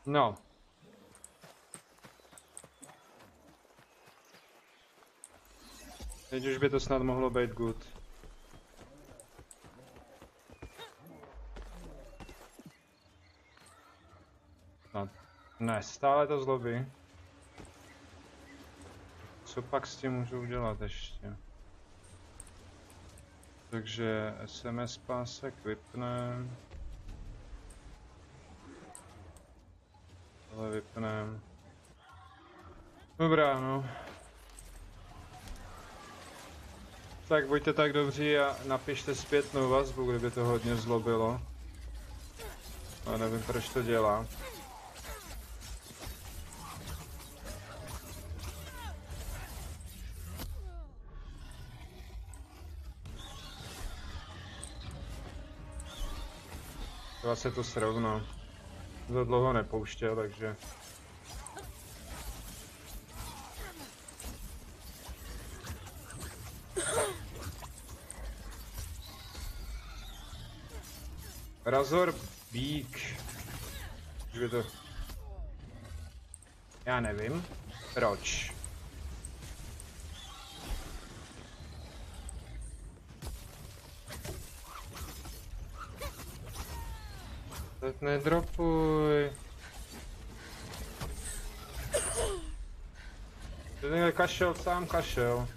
No. Teď už by to snad mohlo být good. No. Ne, stále to zlobí. Co pak s tím můžu udělat ještě? Takže SMS pásek vypnem. Tohle vypnem. Dobrá, no. Tak buďte tak dobří a napište zpětnou vazbu, kdyby to hodně zlobilo. No, nevím, proč to dělá. Třeba se to srovná. Za dlouho nepouštěl, takže... Razor Beak. Už by to... Já nevím. Proč? Tak nedropuj. Ten kašel, sám kašel.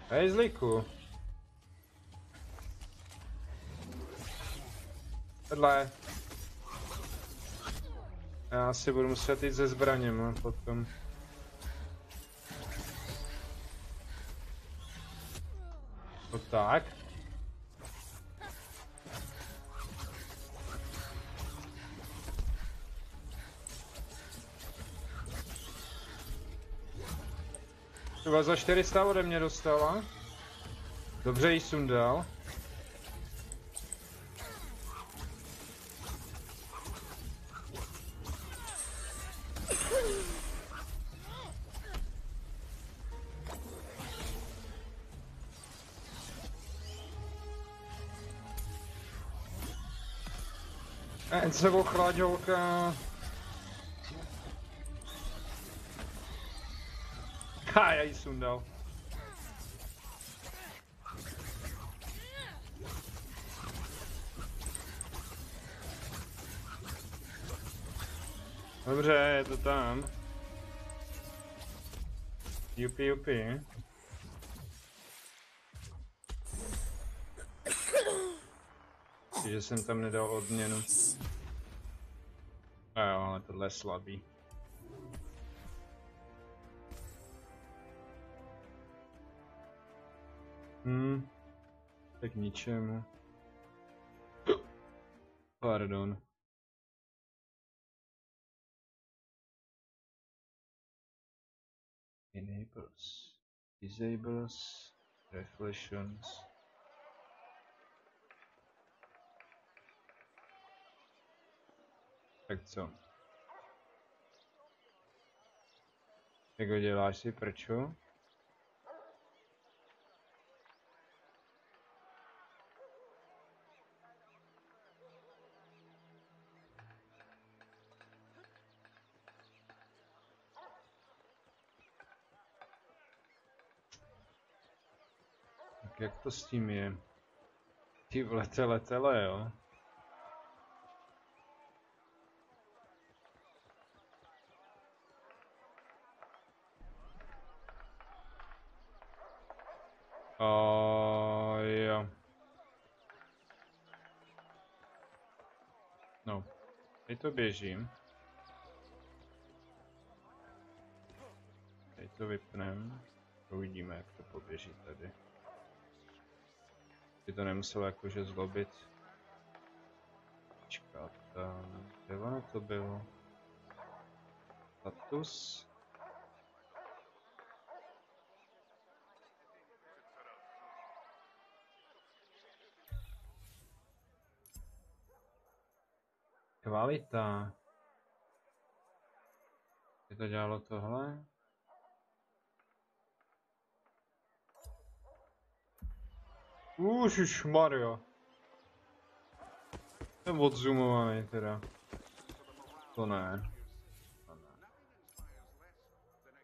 Hej, zlíku. Tohle. Já si budu muset jít se zbraněm potom. To tak. Třeba za 400 ode mě dostala. Dobře jí sundal. Jen se ochláďolka. Ha, já jí sundal. Dobře, je to tam. Jupi, jupi. Že jsem tam nedal odměnu. A jo, ale tohle je slabý. Tak ničemu. Pardon. Enables. Disables. Reflections. Tak co? Jak ho děláš si prču? Tak jak to s tím je? Ty vole, tele, jo? Jo. No, teď to běžím. Teď to vypnem. Uvidíme, jak to poběží tady. By to nemuselo jakože zlobit. Počkat, kde ono to bylo? Status? Kvalita. Kde to dělalo tohle? Mario. Jsem odzumovaný teda. To ne. To ne.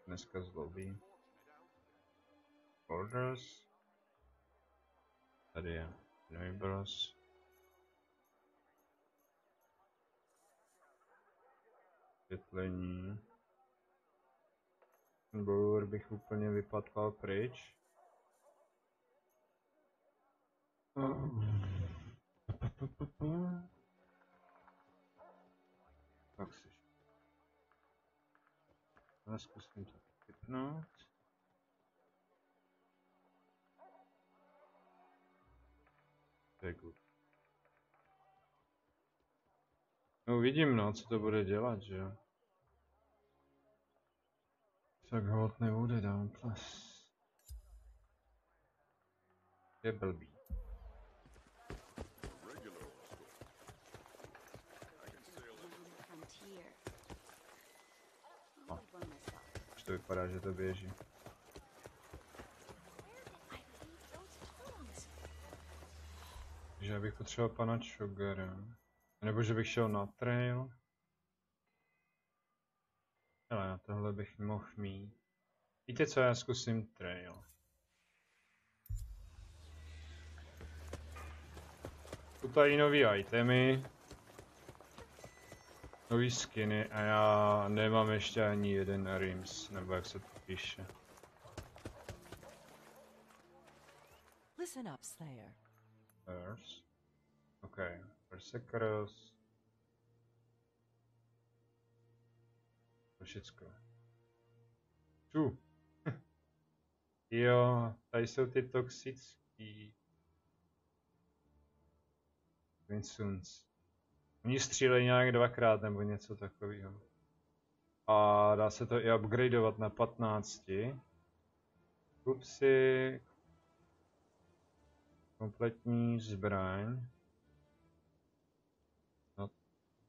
Dneska zlobí. Orders. Tady je Neighbors. Osvětlení. Blower bych úplně vypatlal pryč. Tak si. Já zkusím to vypnout. To je good. No uvidím, no, co to bude dělat, že jo. Tak hold nebude Dauntless. Je blbý. No. Už to vypadá, že to běží. Takže já bych potřeboval pana Chogera. Nebo že bych šel na trail. Ale na tohle bych mohl mít. Víte co, já zkusím trail. Tady nový itemy. Nový skiny a já nemám ještě ani jeden rims, nebo jak se to píše. Listen up, Slayer. Earth. OK. Berserkers. To všecko. Tu. Jo, tady jsou ty toxický. Vinsuns. Oni střílejí nějak dvakrát nebo něco takového. A dá se to i upgradeovat na 15. Kup si kompletní zbraň.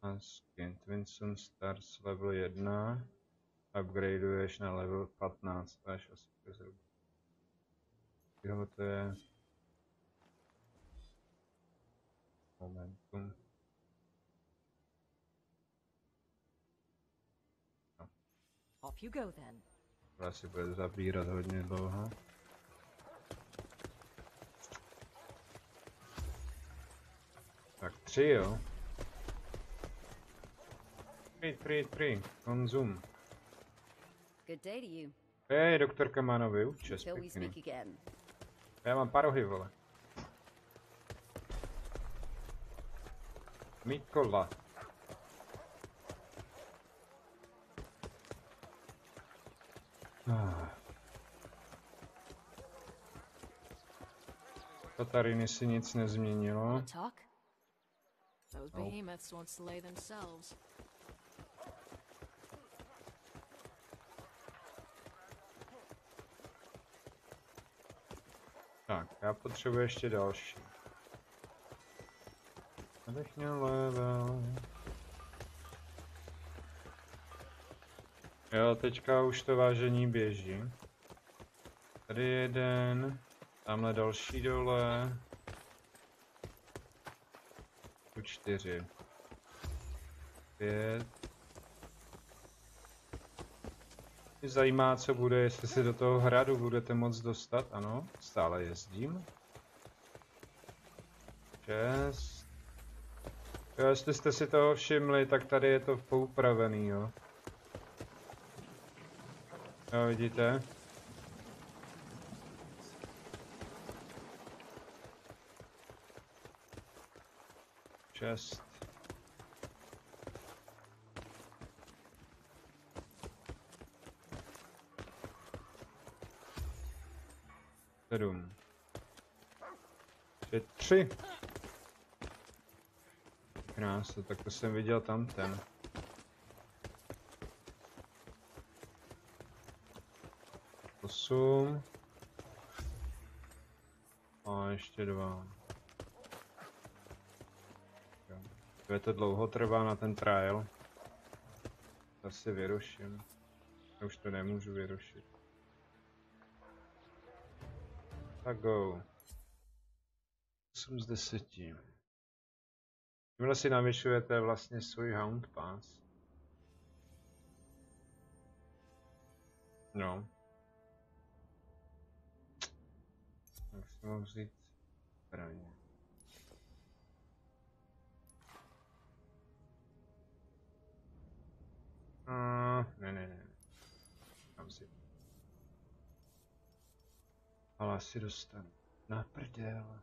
A skin Twinsun Stars level 1. Upgradeuješ na level 15 až asi zhruba. Jo, to je momentum. No. Off you go then. To asi bude zabírat hodně dlouho. Tak 3 jo. Free. Konzum. Good day to you. Hej, doktorka má nový účes, Till we pěkný. speak again. Já mám parohy, vole. Mikola. Katariny si nic nezměnilo. Talk? Those behemoths won't slay themselves. Tak, já potřebuji ještě další. Abych měl level. Jo, teďka už to vážení běží. Tady jeden, tamhle další dole. Tu 4. 5. Mě zajímá, co bude, jestli se do toho hradu budete moc dostat. Ano, stále jezdím. 6. Jo, jestli jste si toho všimli, tak tady je to poupravený, jo. Jo, vidíte? Šest. Sedm. 3. Krásno, tak to jsem viděl tam ten. 8. A ještě 2. To dlouho trvá na ten trial. Zase vyruším. Já už to nemůžu vyrušit. Tak go. 8 z 10. Tímhle si navyšujete vlastně svůj Hound Pass. No. Tak si mám vzít zbraně. Ne. Mám si. Ale asi dostanu. Na prdel.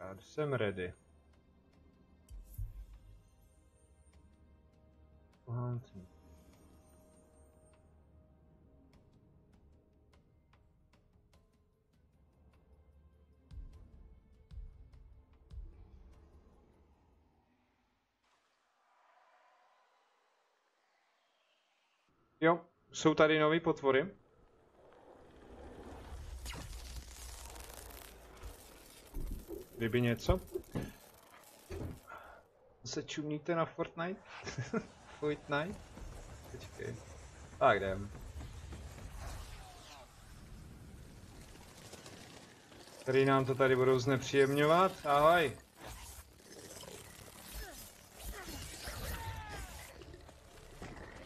Já jsem ready. Pohantný. Jo, jsou tady nový potvory. Kdyby něco. Se čumníte na Fortnite? Fortnite? Počkej. Tak jdem. Který nám to tady budou znepříjemňovat? Ahoj.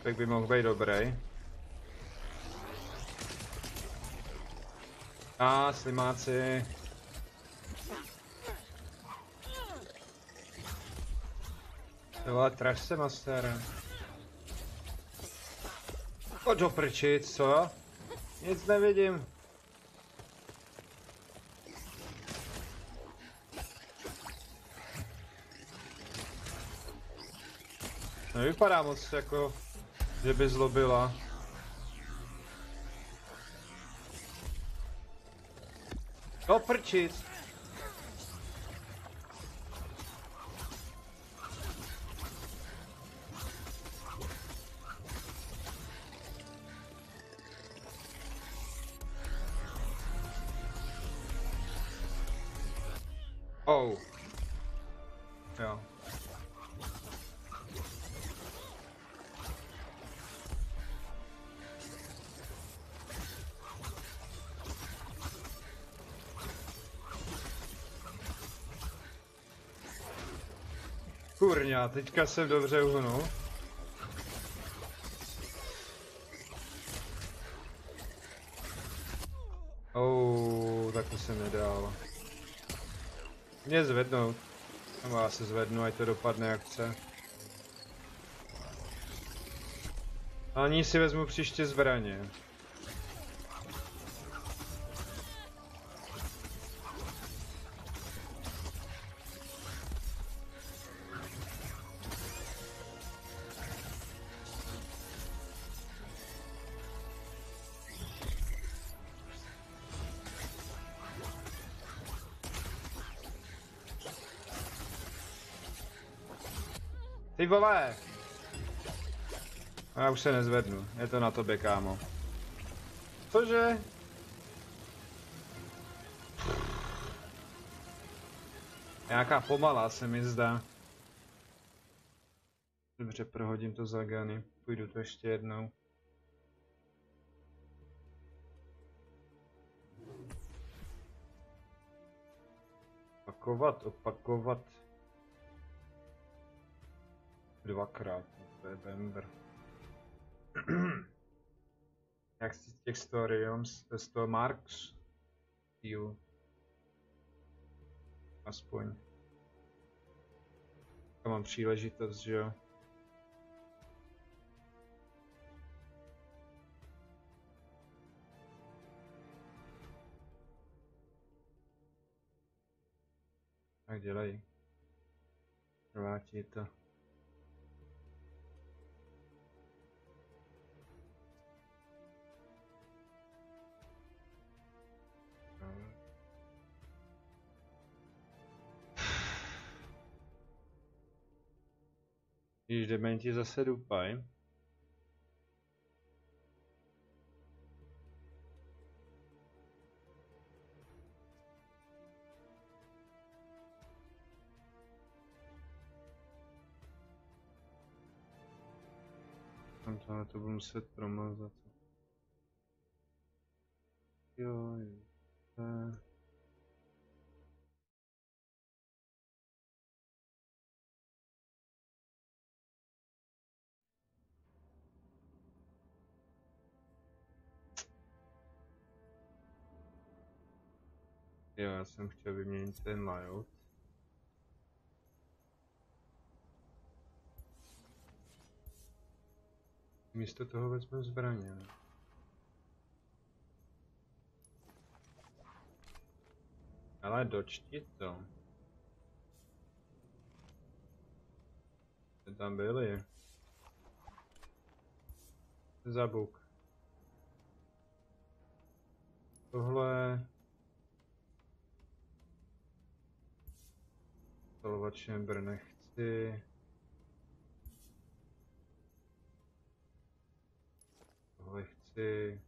Tak by mohl být dobrý. Slimáci. Jo, traž se, master. Pojď do prčic, co? Nic nevidím. Nevypadá moc jako, že by zlobila. Do prčic. Oh. Jo. Kurňa, teďka jsem dobře uhnul. Tak to se nedalo. Mě zvednout. Nebo já se zvednu, ať to dopadne jak chce. Ani si vezmu příště zbraně. Ty vole! Já už se nezvednu, je to na tobě, kámo. Cože? Nějaká pomalá se mi zdá. Dobře, prohodím to za gany. Půjdu to ještě jednou. Opakovat. Dvakrát, to je Bember. Jak z těch Storiums, z toho Marks Steel. Aspoň. Já mám příležitost, že jo. Tak dělej. Vrátí to. Když dementi zase dupají. Tam tohle to budu muset promazat. Jo. Jo, já jsem chtěl vyměnit ten layout. Místo toho vezmu zbraně. Ale dočti to. Jste tam byli. Zabuk. Tohle... Stalovač chamber nechci. Tohle chci.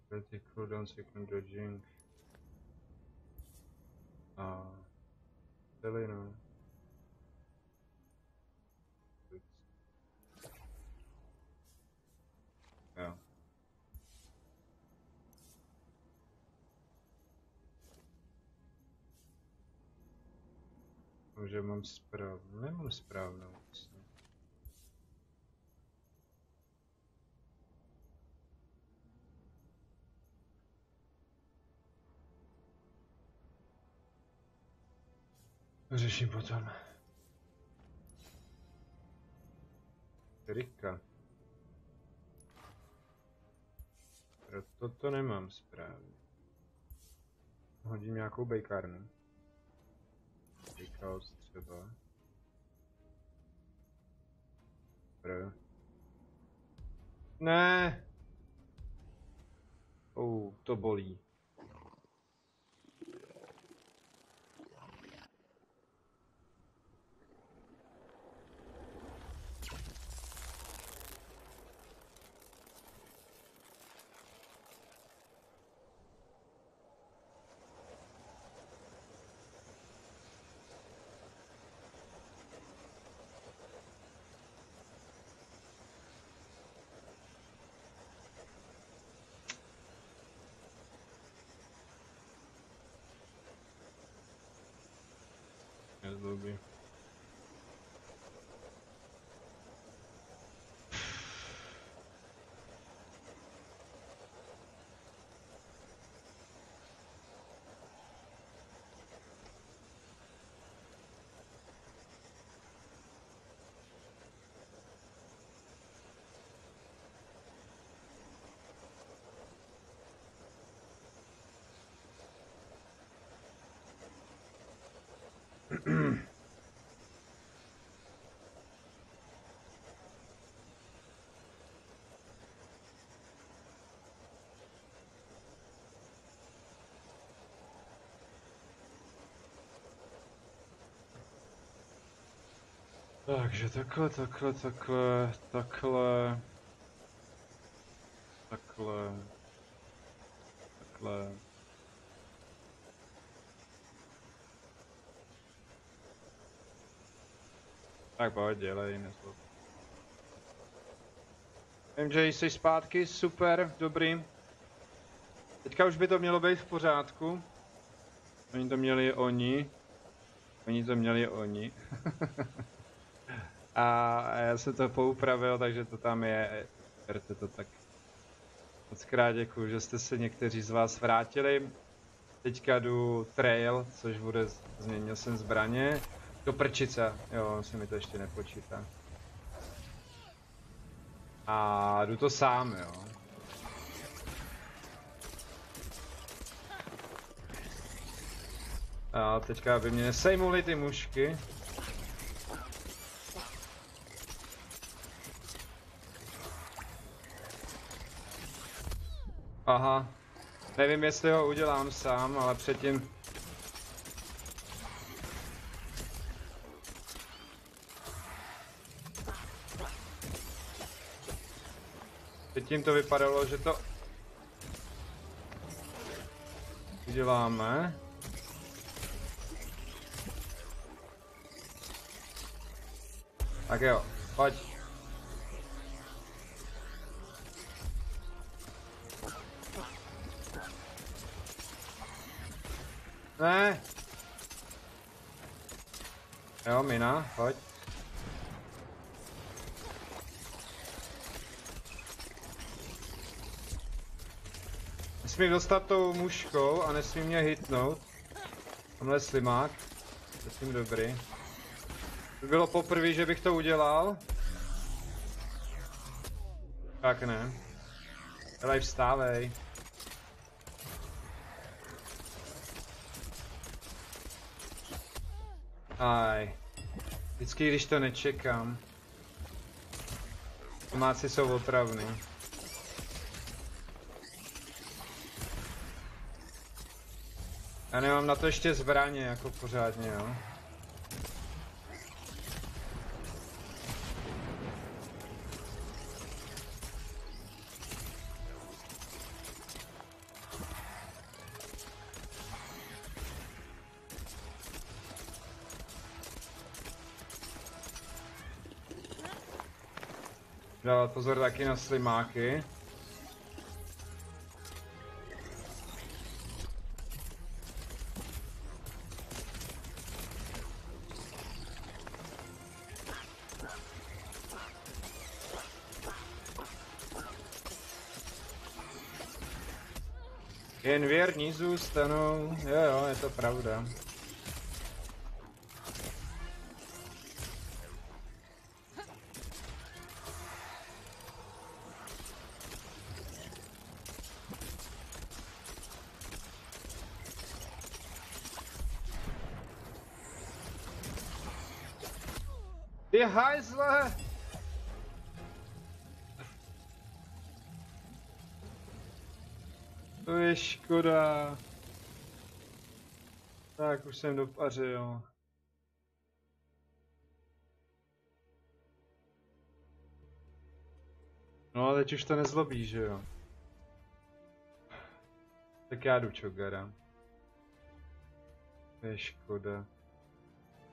Vertical down second dodging. A... Celý no. Jo. Že mám správnou, nemám správnou vlastně. Řeším potom. Rika. Toto nemám správně. Hodím nějakou bejkárnu. Bakehouse třeba. Ne. To bolí. Nezlobí. Takže takhle. Tak pojď, dělej, nezlob. MJ, jsi zpátky, super, dobrý. Teďka už by to mělo být v pořádku. Oni to měli oni. A já se to poupravil, takže to tam je. Berte to tak. Mockrát děkuju, že jste se někteří z vás vrátili. Teďka jdu trail, což bude, změnil jsem zbraně. Do prčice, jo, se mi to ještě nepočítá. A jdu to sám, jo. A teďka by mě sejmuly ty mušky. Aha. Nevím, jestli ho udělám sám, ale předtím... Předtím to vypadalo, že to... uděláme. Tak jo, pojď. Ne. Jo, mina, pojď. Nesmí dostat tou muškou a nesmí mě hitnout. Tamhle slimák. To je s tím dobrý. To bylo poprvé, že bych to udělal. Tak ne. Dělej, vstávej. Aj. Vždycky, když to nečekám. Domáci jsou otravný. Já nemám na to ještě zbraně, jako pořádně, jo. Dávat pozor taky na slimáky. Jen věrní zůstanou, jo, je to pravda. Ty hajzle! To je škoda. Tak, už jsem dopařil. No a teď už to nezlobí, že jo? Tak já jdu čogara. To je škoda.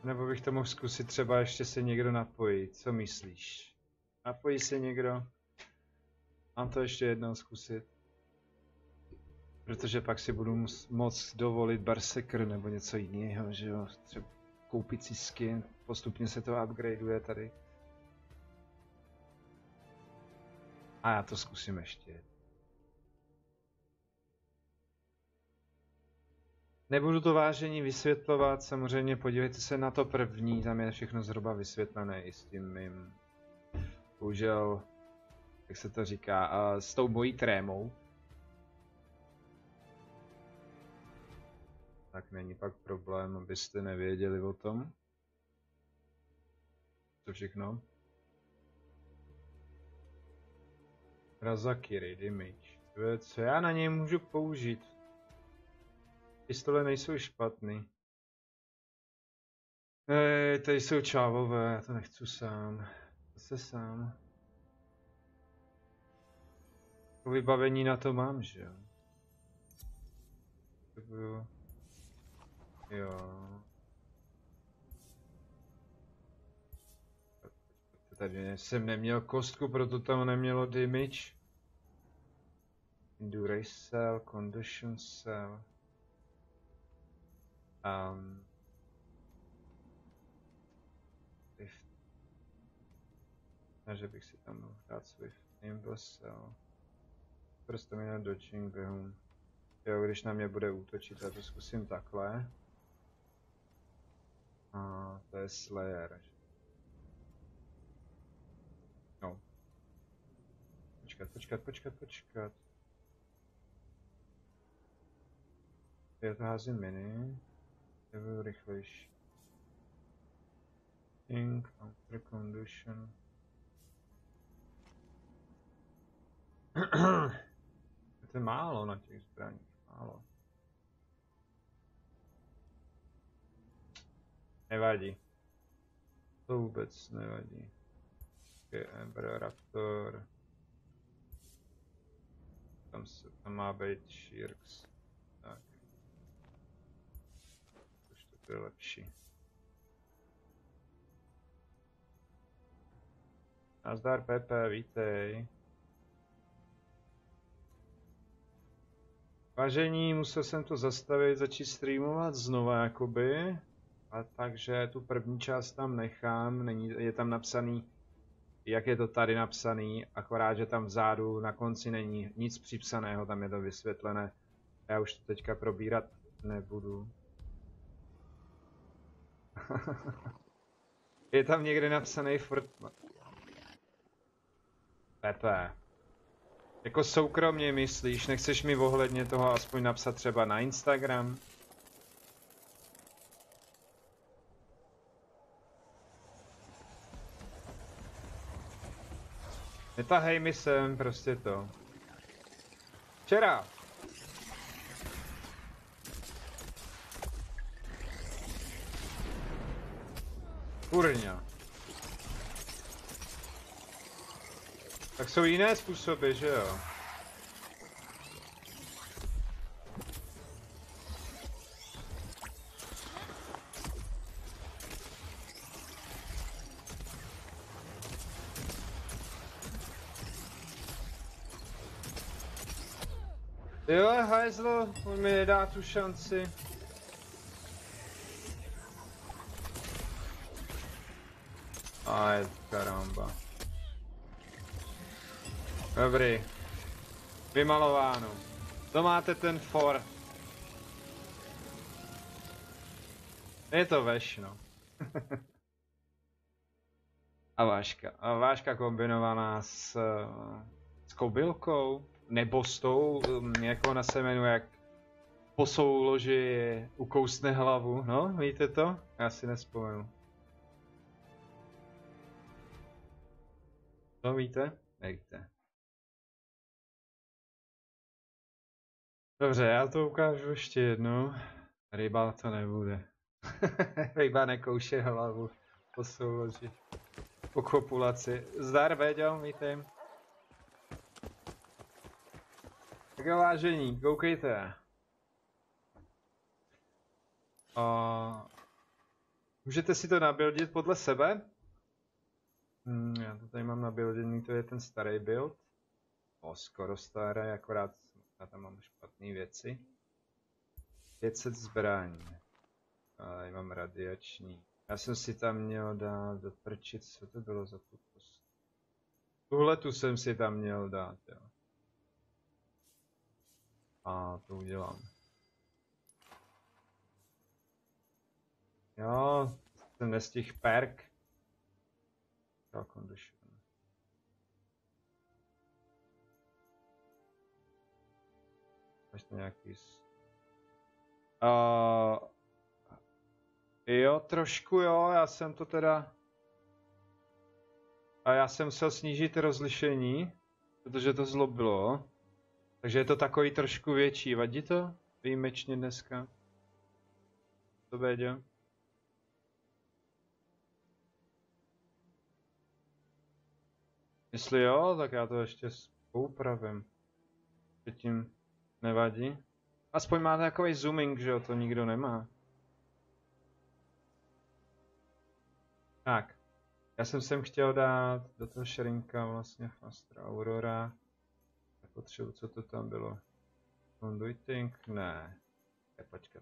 Nebo bych to mohl zkusit třeba ještě se někdo napojit, co myslíš? Napojí se někdo? Mám to ještě jednou zkusit. Protože pak si budu moct dovolit Berserker nebo něco jiného, že jo? Třeba koupit si skin, postupně se to upgradeuje tady. A já to zkusím ještě. Nebudu to vážení vysvětlovat, samozřejmě podívejte se na to první, tam je všechno zhruba vysvětlené i s tím mým, bohužel, jak se to říká, s tou mojí trémou. Tak není pak problém, abyste nevěděli o tom. To všechno. Razakiri, damage. Co já na něj můžu použít? Pistole nejsou špatný. Tady jsou čávové, já to nechci sám. Zase sám. To vybavení na to mám, že jo? To bylo... Jo. Tady jsem neměl kostku, proto tam nemělo damage. Endurance cell, condition cell. Takže bych si tam mohl dát Swift Nimble Cell. Prostě mi na dodging během. Jo, když na mě bude útočit, já to zkusím takhle. A to je Slayer. No. Počkat. Já to házím mini. Já budu rychlejší. Think, counter condition. To je málo na těch zbraních, málo. Nevadí. To vůbec nevadí. Je Ember Raptor. Tam má být Shirks. Tak. Už to je lepší. Nazdar Pepe, vítej. Vážení, musel jsem to zastavit, začít streamovat znova jakoby. A takže tu první část tam nechám, je tam napsaný jak je to tady napsaný, akorát, že tam vzadu na konci není nic připsaného, tam je to vysvětlené. Já už to teďka probírat nebudu. Je tam někde napsaný furt... Pepe. Jako soukromně myslíš, nechceš mi ohledně toho aspoň napsat třeba na Instagram? Netahej mi sem, prostě to. Včera. Kurňa. Tak jsou jiné způsoby, že jo? Jo, hajzlo, on mi nedá tu šanci. Aj, karamba. Dobrý. Vymalováno. To máte ten for. Je to veš, no. A váška kombinovaná s kobylkou? Nebo s tou, jak ona se jmenuje, jak po souloži ukousne hlavu, no, víte to? Já si nespomenu. To víte? Nevíte. Dobře, já to ukážu ještě jednou. Ryba to nebude. Ryba nekouše hlavu po souloži. Po kopulaci. Zdar, Véďo, vítej. Tak jo, vážení, koukejte. Můžete si to nabildit podle sebe? Já to tady mám nabilděný, to je ten starý build. Skoro starý, akorát já tam mám špatné věci. 500 zbraní. Tady mám radiační. Já jsem si tam měl dát doprčit, co to bylo za tutost. Tuhletu jsem si tam měl dát, jo. A to udělám. Jo, jsem nestihl perk. Condition. Ještě nějaký... Jo, trošku jo, já jsem to teda... A já jsem musel snížit rozlišení, protože to zlobilo. Takže je to takový trošku větší, vadí to? Výjimečně dneska. To Béďo? Jestli jo, tak já to ještě poupravím. Předtím nevadí. Aspoň má takový zooming, že jo, to nikdo nemá. Tak. Já jsem sem chtěl dát do toho šerinka vlastně Fastra Aurora. Potřebuji, co to tam bylo? Conduiting? Ne. Počkej.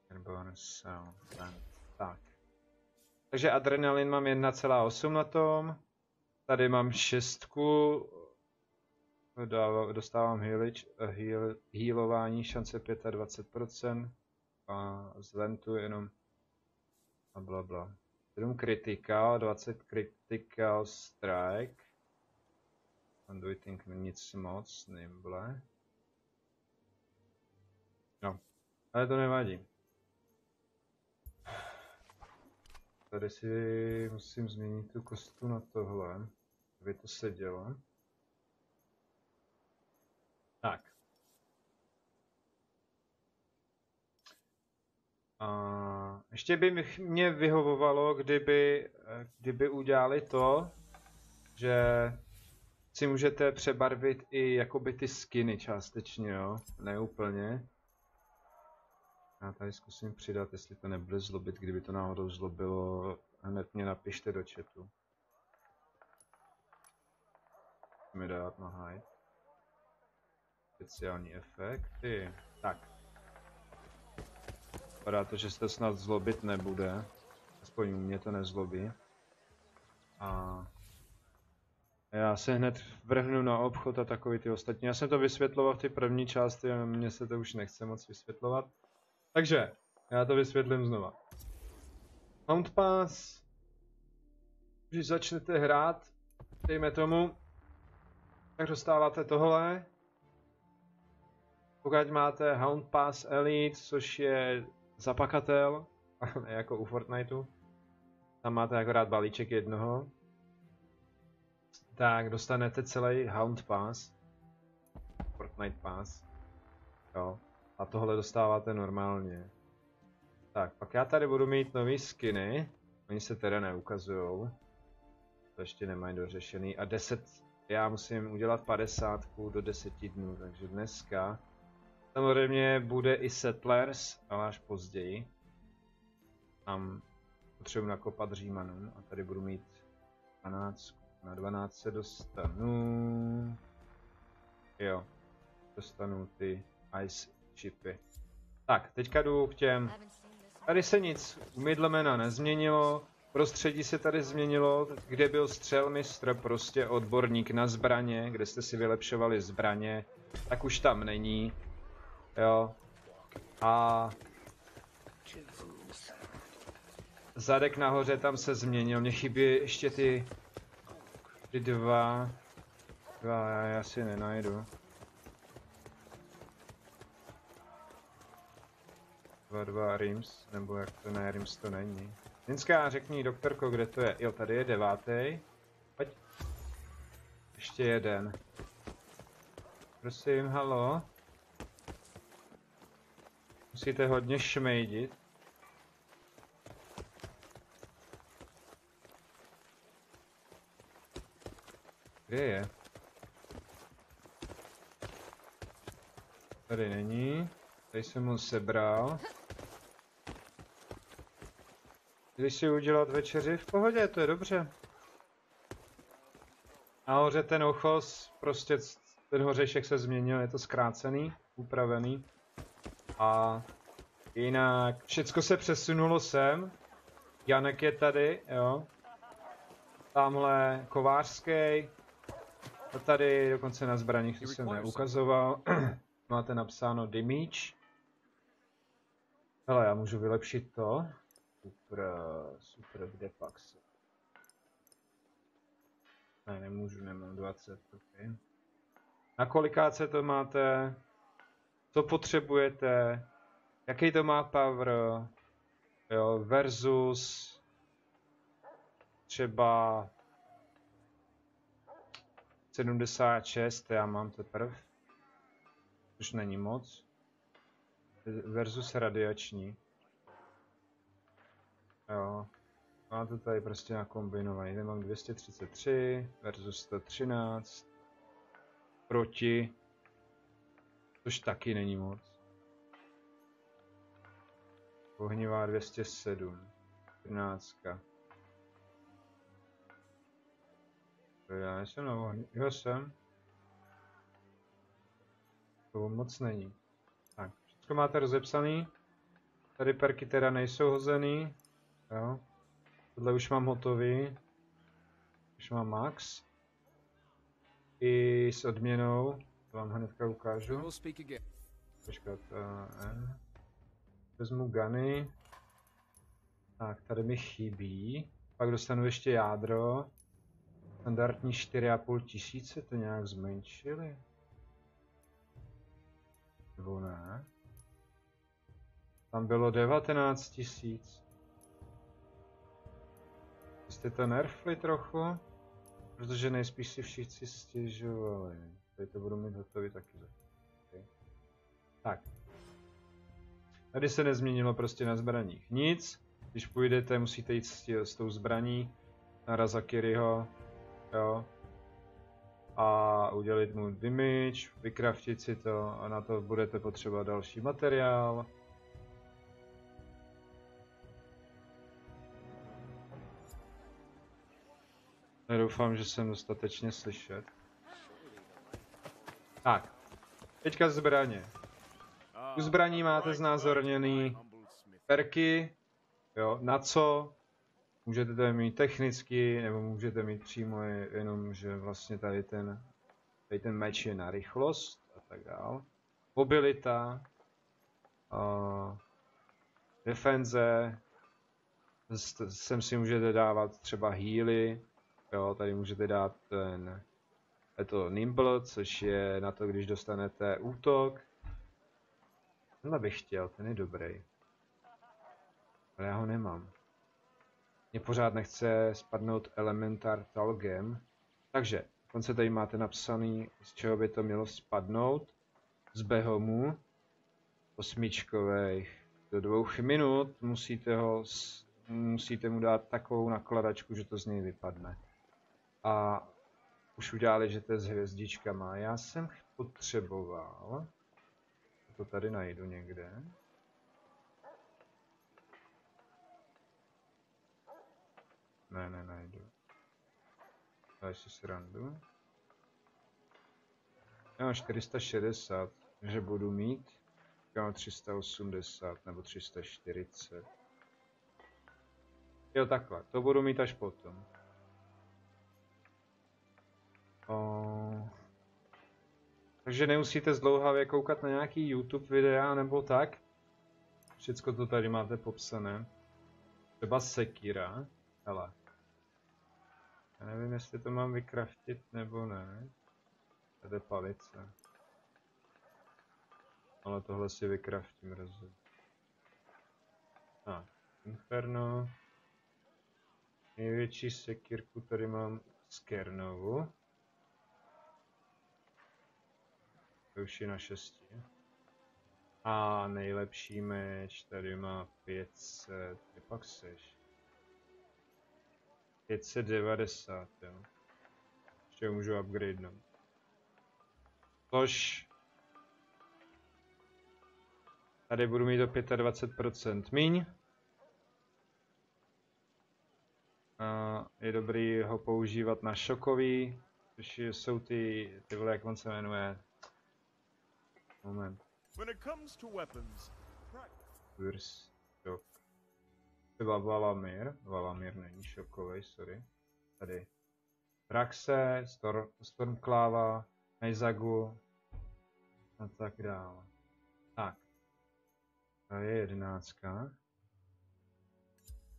Airborne Sound. Tak. Takže adrenalin mám 1,8 na tom. Tady mám 6. Dostávám healování, šance 25%. A z ventu jenom a blabla. 7 critical, 20 critical strike. Conduiting nic moc, nimble. No, ale to nevadí. Tady si musím změnit tu kostku na tohle, aby to sedělo. Tak. Ještě by mě vyhovovalo, kdyby udělali to, že si můžete přebarvit i jakoby ty skiny částečně, jo, ne úplně. Já tady zkusím přidat, jestli to nebude zlobit, kdyby to náhodou zlobilo, hned mě napište do chatu. Mi dát na hide. Speciální efekty. Tak. Vypadá to, že se to snad zlobit nebude. Aspoň mě to nezlobí. A já se hned vrhnu na obchod a takový ty ostatní. Já jsem to vysvětloval v té první části a mně se to už nechce moc vysvětlovat. Takže, já to vysvětlím znova. Hound Pass. Když začnete hrát, dejme tomu, tak dostáváte tohle. Pokud máte Hound Pass Elite, což je zapakatel, jako u Fortniteu, tam máte akorát balíček jednoho, tak dostanete celý Hound Pass, Fortnite Pass, jo, a tohle dostáváte normálně. Tak, pak já tady budu mít nový skiny, oni se teda neukazujou, to ještě nemají dořešený, a 10, já musím udělat 50 do 10 dnů, takže dneska samozřejmě bude i Settlers, ale až později. Tam potřebuji nakopat Římanům a tady budu mít 12. Na 12 se dostanu. Jo, dostanu ty ice chipy. Tak, teďka jdu k těm. Tady se nic u Middlemana nezměnilo. Prostředí se tady změnilo, kde byl střelmistr, prostě odborník na zbraně, kde jste si vylepšovali zbraně, tak už tam není. Jo. A zadek nahoře tam se změnil, mně chybí ještě ty dva, já si nenajdu. Dva Rims, nebo jak to ne, Rims to není. Jinská, řekni doktorko, kde to je. Jo, tady je 9. Pojď. Ještě jeden. Prosím, halo. Musíte hodně šmejdit. Kde je? Tady není. Tady jsem ho sebral. Když si udělat večeři v pohodě, to je dobře. Nahoře ten ochos, prostě ten hořešek se změnil, je to zkrácený, upravený. A jinak všecko se přesunulo sem. Janek je tady, jo. Tamhle kovářský. A tady dokonce na zbraních, to jsem neukazoval. Máte napsáno damage. Hele, já můžu vylepšit to. Super, kde pak se? Ne, nemůžu, nemám 20, okay. Na kolikáce to máte? Co potřebujete? Jaký to má power? Jo, versus třeba 76, já mám teprve, což není moc. Versus radiační. Jo, mám to tady prostě nakombinovaný. Tady mám 233 versus 113 proti, což taky není moc. Ohnivá 207, 14. Já nejsem na ohni, jo jsem. To moc není. Tak, všechno máte rozepsaný. Tady perky teda nejsou hozený. Jo. Tohle už mám hotový. Už mám max. I s odměnou. To vám hnedka ukážu. Počkat. Vezmu guny. Tak, tady mi chybí. Pak dostanu ještě jádro. Standardní 4,5 tisíce, to nějak zmenšili. Nebo ne? Tam bylo 19 tisíc. Jste to nerfli trochu? Protože nejspíš si všichni stěžovali. Tady to budu mít hotový taky. Okay. Tak. Tady se nezměnilo prostě na zbraních nic. Když půjdete, musíte jít s tou zbraní na Razakiriho. Jo. A udělit mu damage, vykraftit si to a na to budete potřebovat další materiál. Nedoufám, že jsem dostatečně slyšet. Tak, teďka zbraně. U zbraní máte znázorněný perky, jo, na co? Můžete to mít technicky, nebo můžete mít přímo jenom, že vlastně tady ten meč je na rychlost a tak dál. Mobilita, defenze, sem si můžete dávat třeba healy, jo, tady můžete dát je to nimble, což je na to, když dostanete útok. Tenhle bych chtěl, ten je dobrý. Ale já ho nemám. Mně pořád nechce spadnout Elementar Talgem. Takže, dokonce tady máte napsaný, z čeho by to mělo spadnout. Z Behomu. 8. Do 2 minut musíte mu dát takovou nakladačku, že to z něj vypadne. A už udělali, že to je s hvězdičkama. Já jsem potřeboval, to tady najdu někde. Ne, nenajdu. Tady si srandu. Já mám 460, že budu mít. Já mám 380 nebo 340. Jo, takhle. To budu mít až potom. Takže nemusíte zdlouhavě koukat na nějaký YouTube videa nebo tak. Všecko to tady máte popsané. Třeba Sekira. Hele. Já nevím, jestli to mám vykraftit nebo ne. Tady je palice. Ale tohle si vykraftím rozhodně. Inferno. Největší sekírku tady mám z Kernovu. To už je na 6. A nejlepší meč tady má 500. Kde pak seš? 590, jo. Ještě ho můžu upgradenout. Což tady budu mít o 25% míň. A je dobrý ho používat na šokový, což jsou ty vole, jak on se jmenuje. Moment. Šok. Třeba Valamir není šokový, sorry. Tady. Praxe, Stormclava, Nejzagu a tak dále. Tak. To je 11.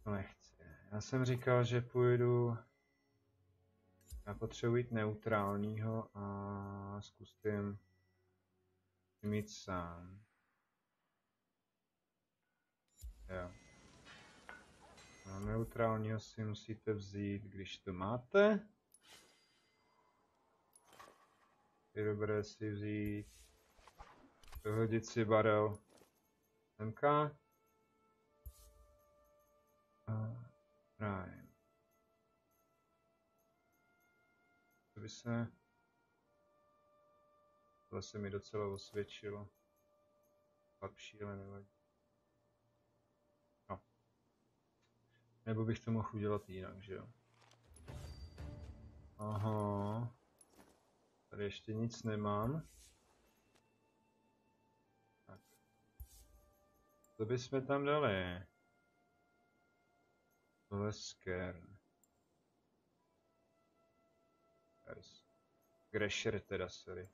To nechci. Já jsem říkal, že půjdu. Já potřebuji jít neutrálního a zkusím mít sám. Jo. A neutrálního si musíte vzít, když to máte. Je dobré si vzít. Dohodit si barel MK. Prime. To by se... Tohle se mi docela osvědčilo. Lepší, ale nevadí. No. Nebo bych to mohl udělat jinak, že jo? Aha. Tady ještě nic nemám. Tak. Co bychom tam dali? Tohle skern. Gresher teda, sorry.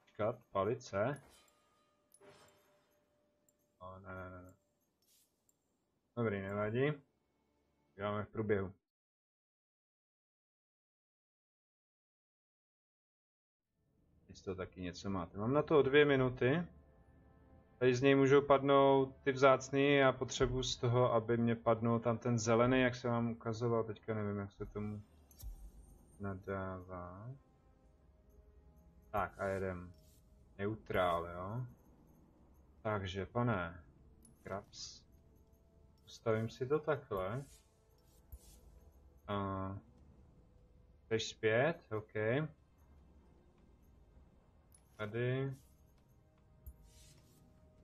Počkat, palice? Ne. Dobrý, nevadí. Děláme v průběhu. Teď to taky něco máte. Mám na to 2 minuty. Tady z něj můžou padnout ty vzácný, já potřebuji z toho, aby mě padnul tam ten zelený, jak jsem vám ukazoval, teďka nevím, jak se tomu nadává. Tak a jedem neutrál, jo. Takže, pane, Krabs. Postavím si to takhle. Jdeš zpět, OK. Tady.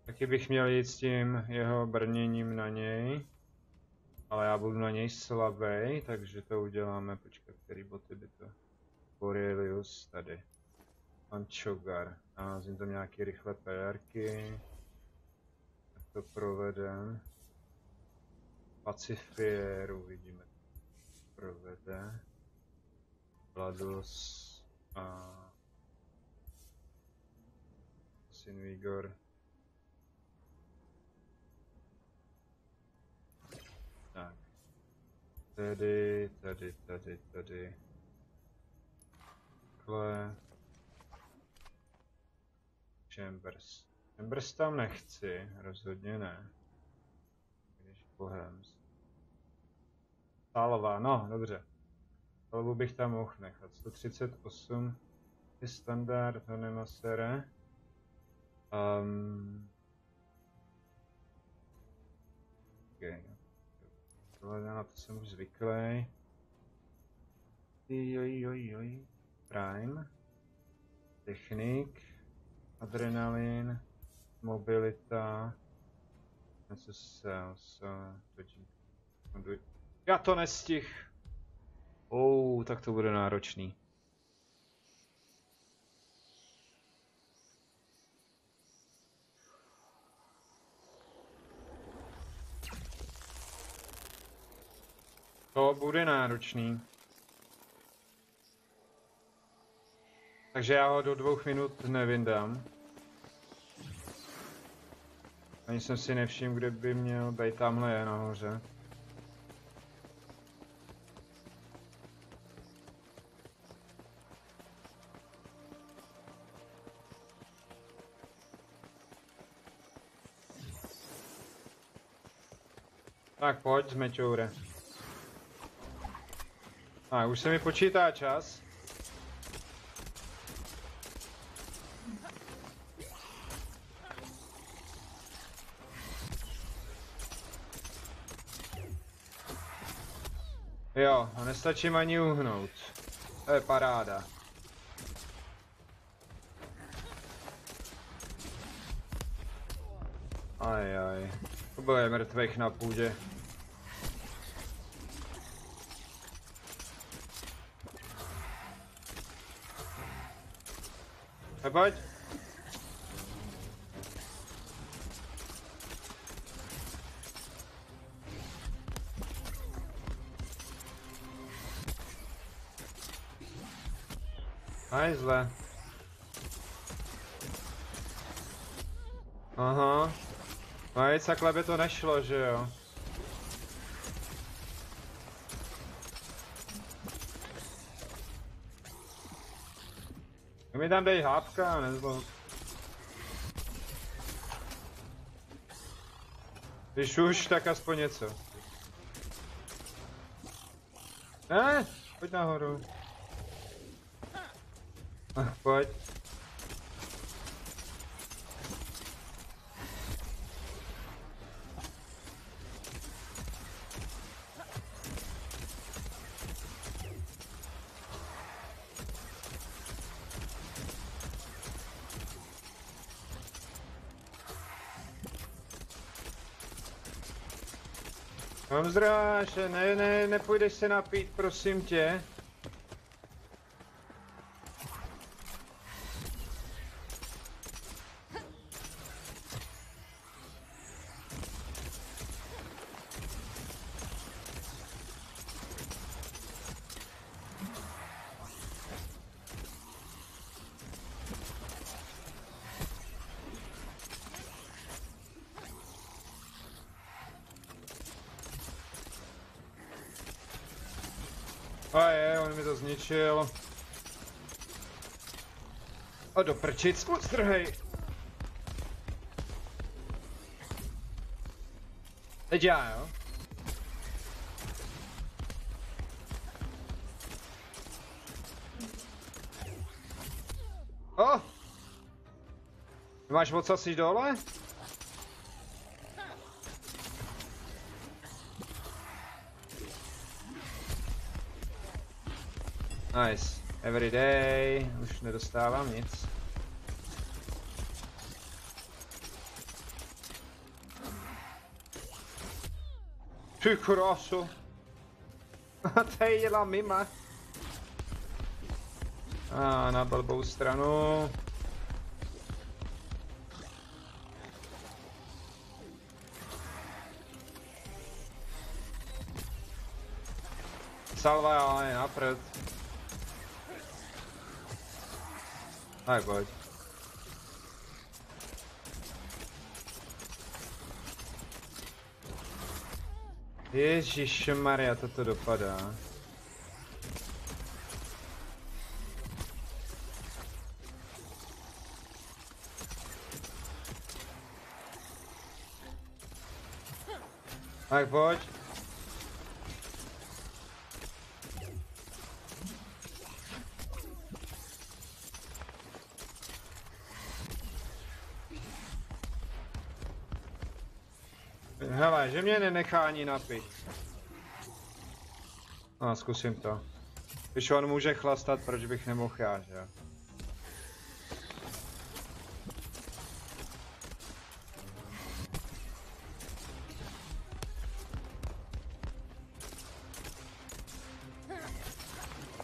Taky bych měl jít s tím jeho brněním na něj. Ale já budu na něj slabý, takže to uděláme. Počkat, který boty by to... Borelius, tady. Panchogar. Naházím tam nějaké rychlé PRky. to provedem. Pacifier uvidíme. Provede. Glados a Sinvigor. Tak. Tady. Takhle. Chambers. Chambers tam nechci, rozhodně ne. Když Bohems. Salva, no dobře. Salvu bych tam mohl nechat. 138 je standard, to nemá sere. Okay. Na to jsem už zvyklý. Joj. Prime. Technik. Adrenalin. Mobilita. Něco sales. Já to nestih. Tak to bude náročný. To bude náročný. Takže já ho do 2 minut nevyndám. Ani jsem si nevšiml, kde by měl být, tamhle je nahoře. Tak pojď, zmeťoure. Už se mi počítá čas. Jo, a nestačím ani uhnout. To je paráda. Ajaj. To bylo mrtvých na půdě. Pojď. Hajzle. Aha. No nic takhle by to nešlo, že jo? Mi tam dej hápka, nezlob. Když už, tak aspoň něco. Ne, pojď nahoru. Pojď. Mám zdráše, nepůjdeš se napít, prosím tě. On mi to zničil. Do prčic, strhej. Teď já, jo? Máš ocasí dole? Nice. Every day. Už nedostávám nic. Ty krásu. Tady jela mima. Na blbou stranu. Salva, ale na prd. Tak pojď. Ježišmarja, toto dopadá. Tak pojď. Hele, že mě nenechá ani napít. No, zkusím to. Když on může chlastat, proč bych nemohl já, že?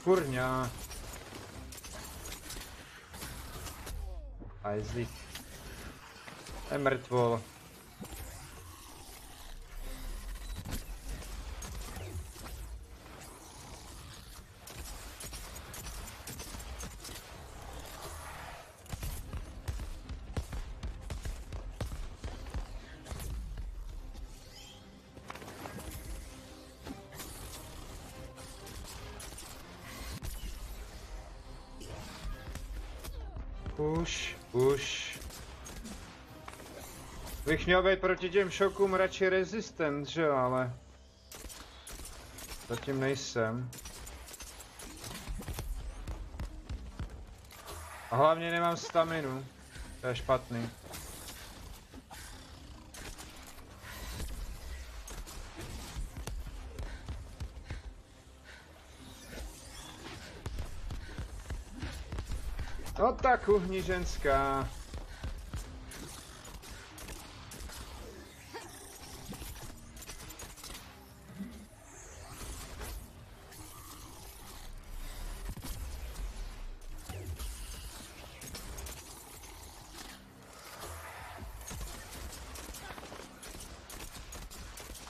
Kurňa. Ajzlík. Je mrtvol. Už. Bych měl být proti těm šokům radši rezistent, že jo, ale... Zatím nejsem. A hlavně nemám staminu. To je špatný. No tak uhni ženská.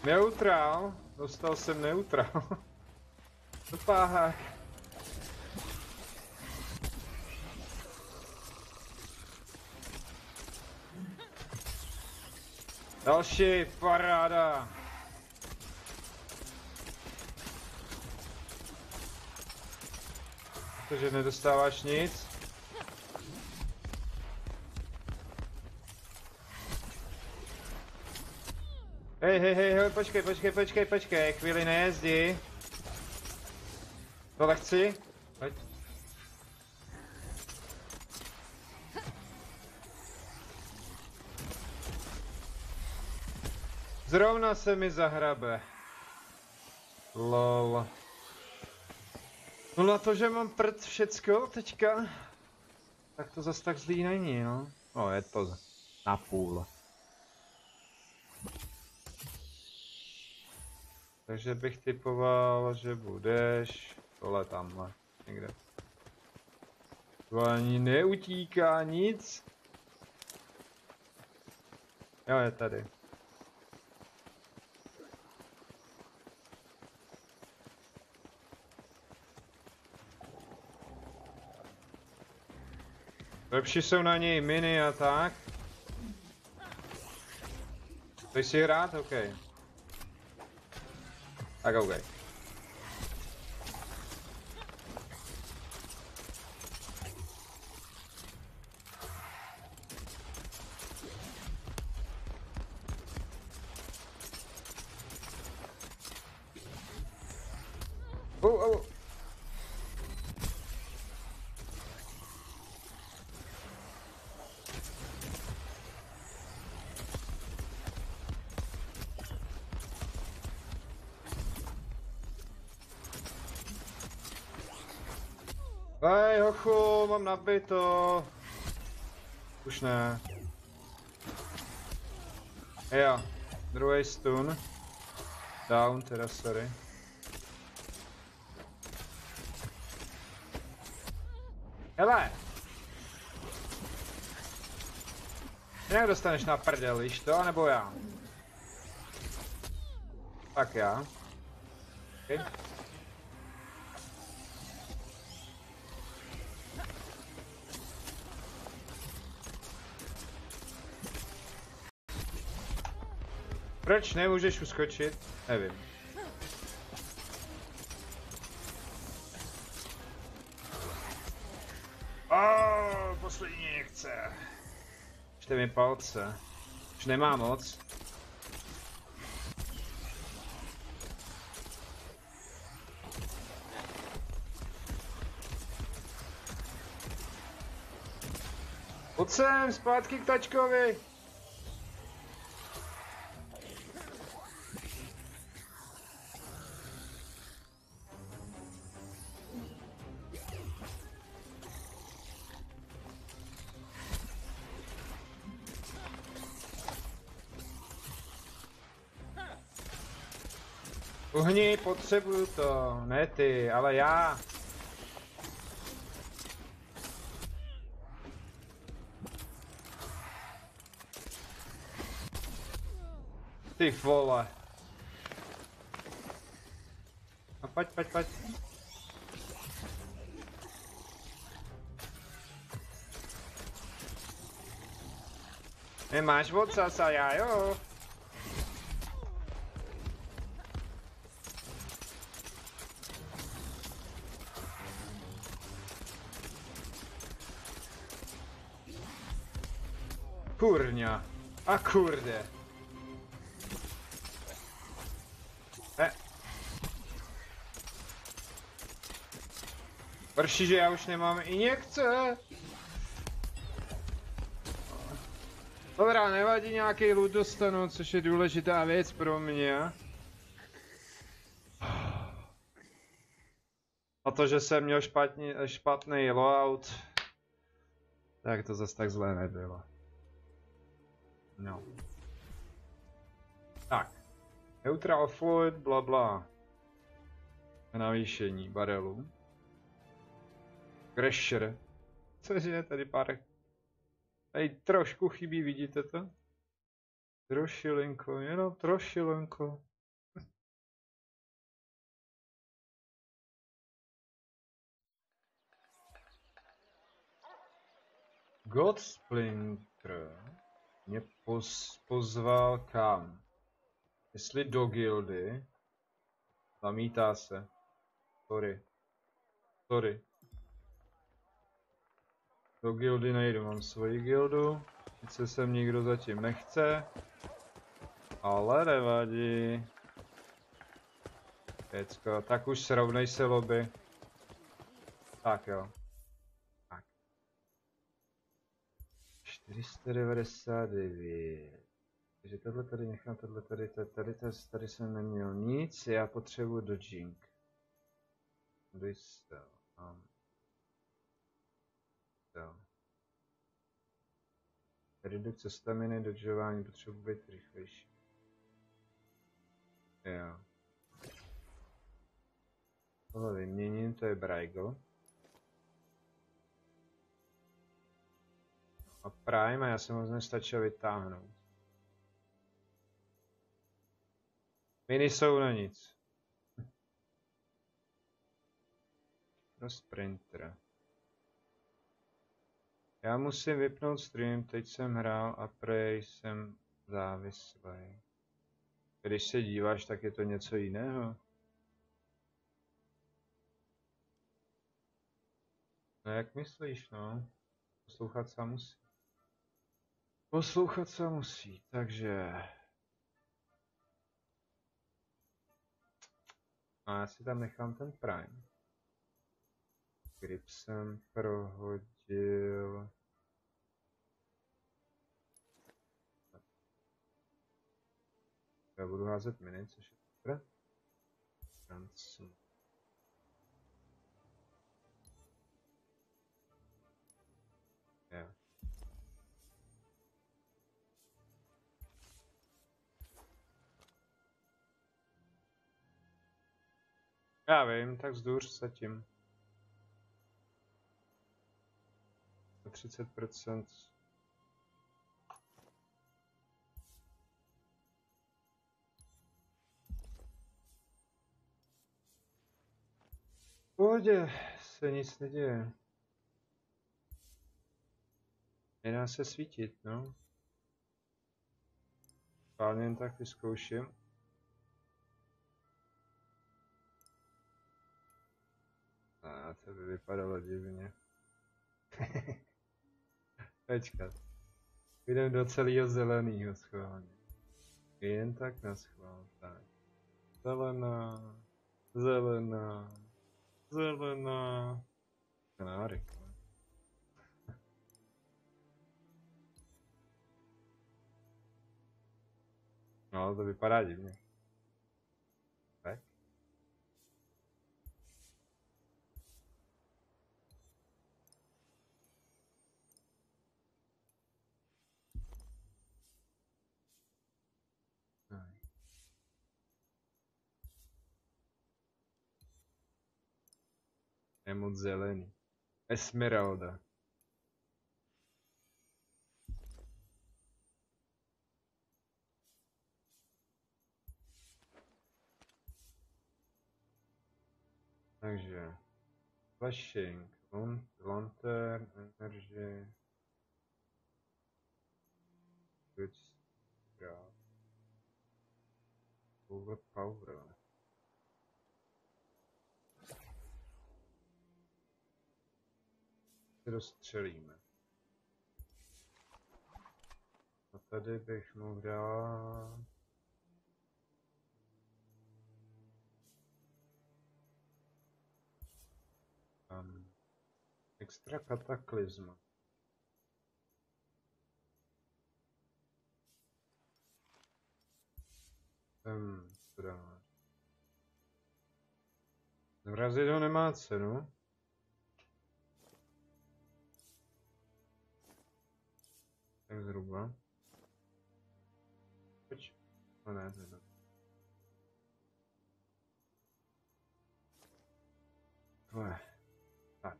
Neutrál? Dostal jsem neutrál. Dopáhák. Další paráda. Protože nedostáváš nic. Hej, počkej, chvíli nejezdí. Tohle chci? Pojď. Zrovna se mi zahrabe. Lol. No na to, že mám prd všecko teďka, tak to zas tak zlý není, no. No je to na půl. Takže bych typoval, že budeš tohle tamhle, někde. To ani neutíká nic. Jo, je tady. Lepší jsou na něj miny a tak. Chceš si hrát? OK. Tak OK. Hej hochu, mám nabito. Už ne. Jo, druhý stun. Down, teda sorry. Hele! Jak dostaneš na prdel, víš to, nebo já? Tak já. Okay. Proč nemůžeš uskočit? Nevím. Poslední injekce. Čte mi palce. Už nemá moc. Pojď sem, zpátky k tačkovi. Uhni, potřebuju to. Ne ty, ale já. Ty vole. A pojď. Nemáš odsaz a já jo. Kurňa. A kurde. Prší, že já už nemám injekce. Dobrá, nevadí, nějaký loot dostanu, což je důležitá věc pro mě. A to, že jsem měl špatný loadout, tak to zase tak zlé nebylo. No. Tak. Neutral fluid, blabla. Navýšení barelů. Crasher. Cože, tady pár... Tady trošku chybí, vidíte to? Trošilinko, jenom trošilinko. God Splinter mě pozval kam? Jestli do gildy? Zamítá se. Sorry. Do gildy nejdu, mám svoji gildu. Sice sem nikdo zatím nechce. Ale nevadí. Pecko, tak už srovnej se lobby. Tak jo. Tak. 499. Takže tohle tady nechám, tohle tady jsem neměl nic, já potřebuji dodging. Redukce staminy, dodžování, potřebuji být rychlejší. Jo. Tohle vyměním, to je Braigo. A Prime, a já jsem moc nestačil vytáhnout. Miny jsou na nic. Pro Sprinter. Já musím vypnout stream, teď jsem hrál a prej jsem závislý. Když se díváš, tak je to něco jiného. No jak myslíš, no? Poslouchat se musí. Poslouchat se musí, takže... A já si tam nechám ten Prime. Grip jsem prohodil... Já budu házet miny, což je dobré. Jo. Já vím, tak zdůř se tím. 30%. V pohodě se nic neděje. Nedá se svítit, no. Schválně jen tak vyzkouším. A to by vypadalo divně. Počkat. Jdem do celého zeleného schválně. Jen tak na schvál. Tak. Zelená. Zelená. Zelená. Kanárek. No, to vypadá divně. Tak. Je moc zelený. Esmeralda. Takže flashing, lantern, energy, good strat, overpower. Se dostřelíme. A tady bych mohl dát... Extra kataklizma. Co dáme? Zmrazit ho nemá cenu. Tak zhruba. Proč? No ne, to je dobré. Tohle. Tak.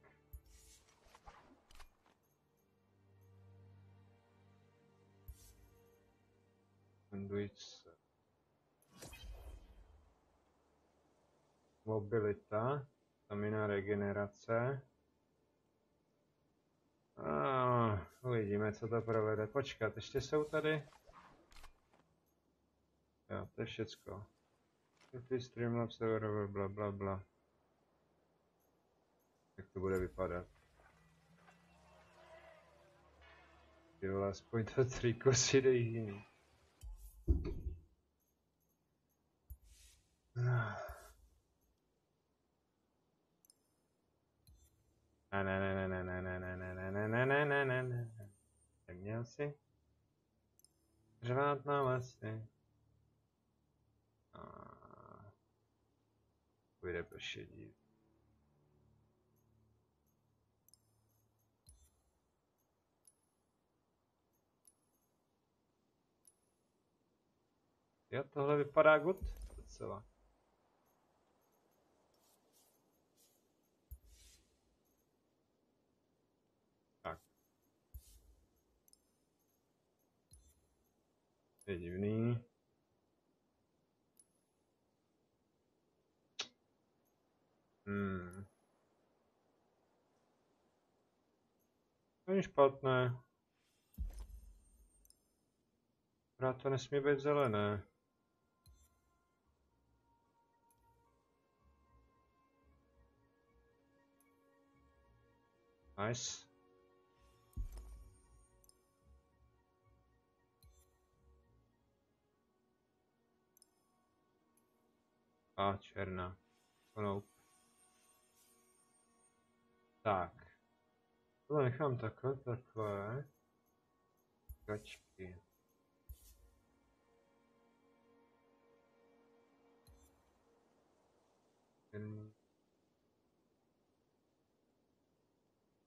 Sandwich. Mobilita. Stamina regenerace. Uvidíme, co to provede. Počkat, ještě jsou tady. Jo, to je všecko. Streamlabs, server, bla bla bla. Jak to bude vypadat? Ty vole, aspoň to triko si dej jiný. Ne. Neměl si řvát na lesy. Půjde pošedit. Jo, tohle vypadá good docela. Tak. Je divný. Není špatné. Akorát to nesmí být zelené. Nice. A černá. Nope. Tak. Tohle nechám takhle. Kačky.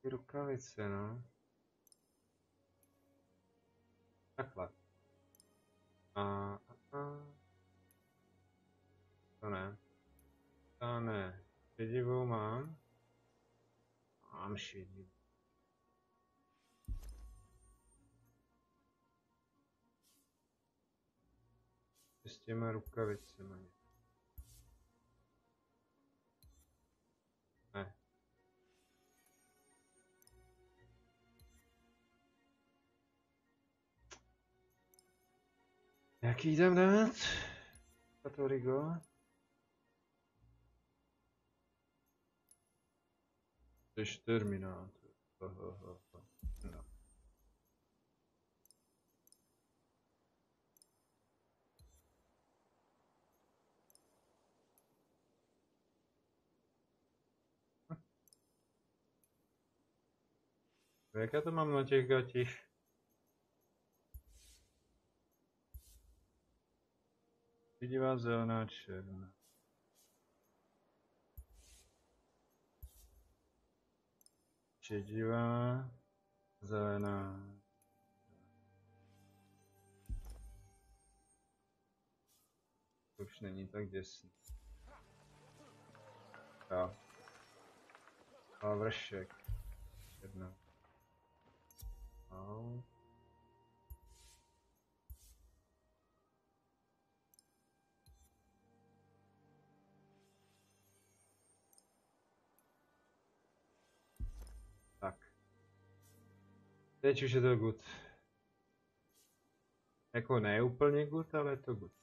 Ty rukavice, no. Takhle. To ne. To ne. Šedivou mám. Mám šedivou. S těma rukavicemi. Ne. Jaký jdem dát? Katorigo? Jsi Terminátor. No. Jak já to mám na těch gatích? Vidivá zelená černá. Šedivá zelená. To už není tak děsný. Jo. A vršek. Jedna. Au. Tak. Teď už je to good. Jako ne úplně good, ale je to good.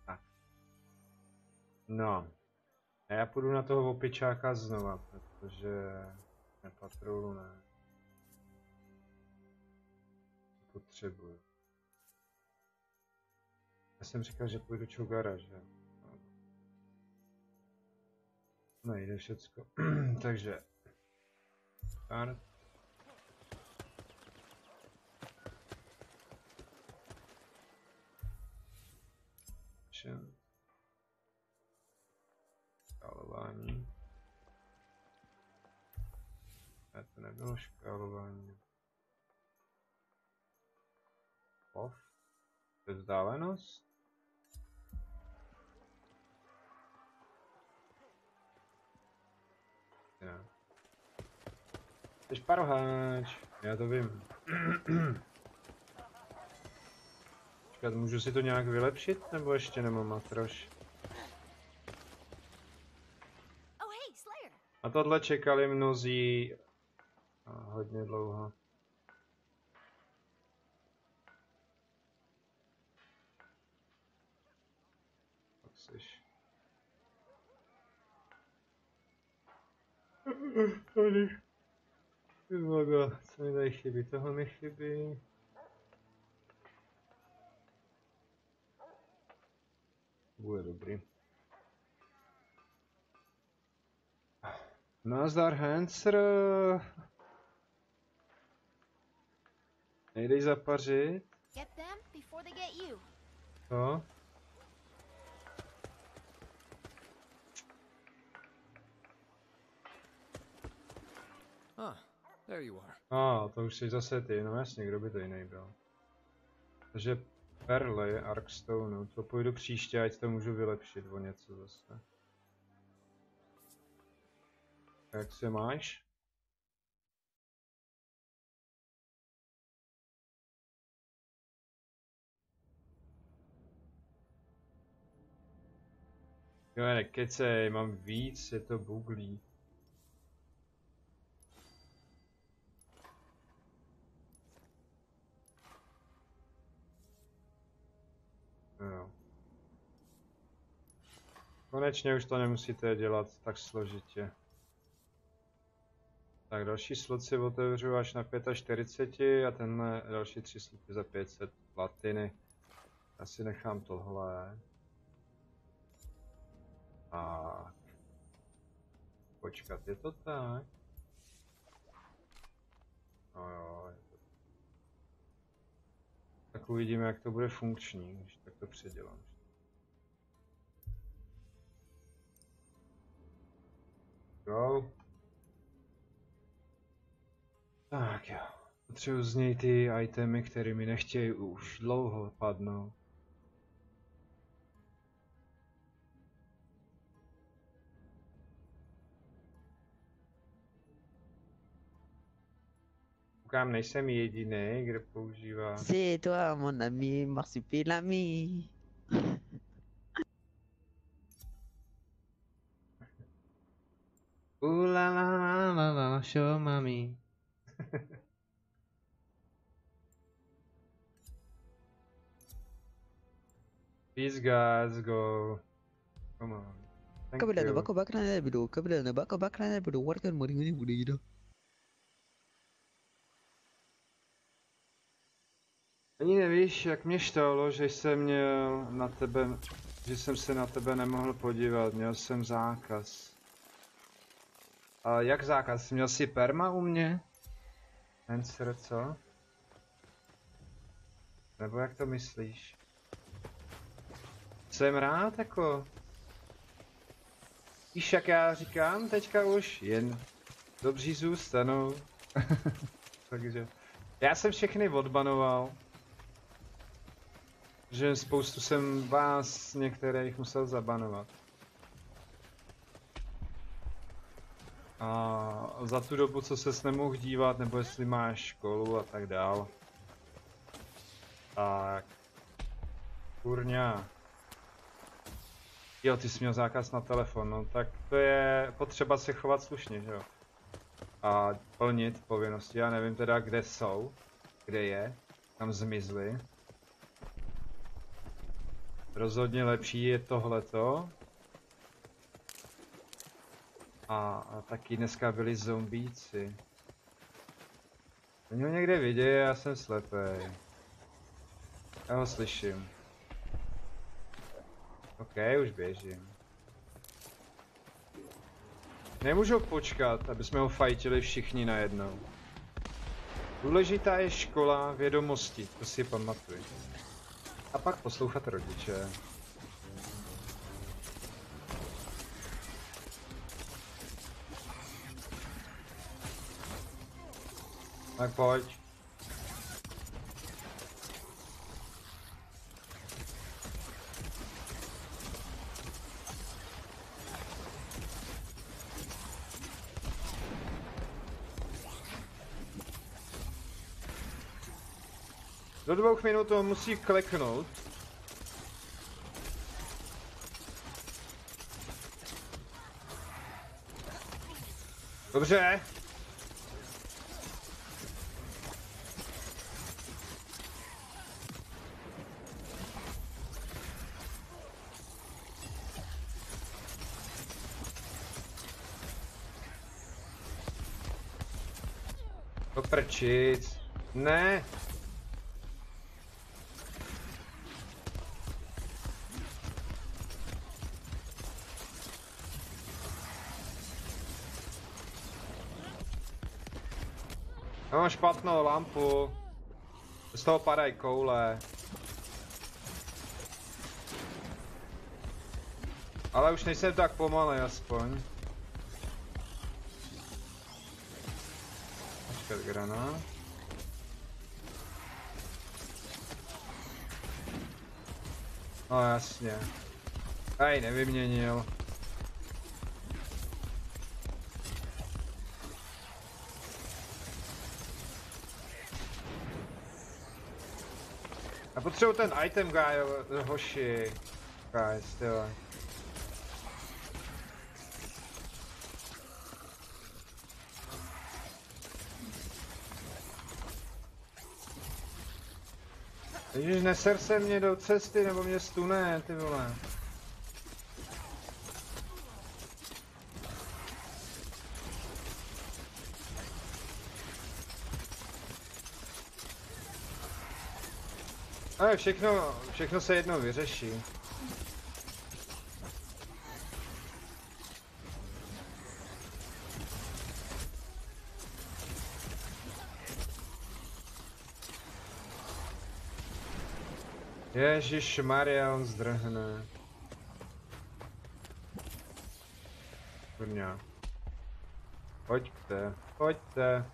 Tak. No. A já půjdu na toho opičáka znova, protože nepatrolu ne. Potřebuju. Já jsem říkal, že půjdu čugara, že? Nejde všecko. Takže. Start. Škálování. A to nebylo škálování. Off. To je vzdálenost. Ja. Jsi paroháč, já to vím. Počkat, můžu si to nějak vylepšit, nebo ještě nemám matroš? Oh, hey, Slayer. A tohle čekali mnozí hodně dlouho. Tak seš. Vyvaga, co mi tady chybí? Toho mi chybí. Bude dobrý. Nazdar, Hanser. Nejdeš zapařit? Get them before they get you. Co? Ah, there you are. To už jsi zase ty, no jasně, kdo by to jiný byl. Takže perly Arkstoneu, to půjdu příště, ať to můžu vylepšit o něco zase. Jak se máš? Jo, nekecej, mám víc, je to buglí. Jo. Konečně už to nemusíte dělat tak složitě. Tak další slot si otevřu až na 45 a tenhle další 3 sloty za 500 platiny. Já si nechám tohle. Tak. Počkat, je to tak? No jo, je to. Tak uvidíme, jak to bude funkční, když tak to předělám. Jo. Tak jo. Potřebuji z něj ty itemy, které mi nechtějí už dlouho padnout. Koukám, nejsem jediný, kdo používá. C'est toi, mon ami, marsupilami. La la la la la, show mami. Please guys, go. Come on. Thank Kabila na you. bako bakla na bidu. Kabila na bako bakla na bidu. Warkan mo rin yung budido. Ani nevíš, jak mě štalo, že jsem měl na tebe, že jsem se na tebe nemohl podívat, měl jsem zákaz. A jak zákaz? Měl jsi perma u mě? Answer, co? Nebo jak to myslíš? Jsem rád, jako... Víš, jak já říkám teďka už? Jen dobří zůstanou. Takže... Já jsem všechny odbanoval. Že spoustu jsem vás některých musel zabanovat. A za tu dobu, co ses nemohl dívat, nebo jestli máš školu a tak dál. Tak. Kurňa. Jo, ty jsi měl zákaz na telefon, no tak to je potřeba se chovat slušně, že jo. A plnit povinnosti, já nevím teda kde jsou, kde je, tam zmizli. Rozhodně lepší je tohleto. A taky dneska byli zombíci. Oni ho někde vidějí, já jsem slepej. Já ho slyším. OK, už běžím. Nemůžu počkat, aby jsme ho fajtili všichni najednou. Důležitá je škola vědomosti, to si pamatuj. A pak poslouchat rodiče. Tak pojď. Do 2 minut to musí kleknout. Dobře. To prčic. Ne. Já mám špatnou lampu. Z toho padají koule. Ale už nejsem tak pomalej aspoň. Počkat, granát. No jasně. Hej, nevyměnil. Já potřebuji ten item guy, hoši. Guys, tyhle. Ježiš, neser se mě do cesty, nebo mě stune, ty vole. Ale všechno se jednou vyřeší. Ježišmarja, on zdrhne. Kurňa. Pojďte, pojďte.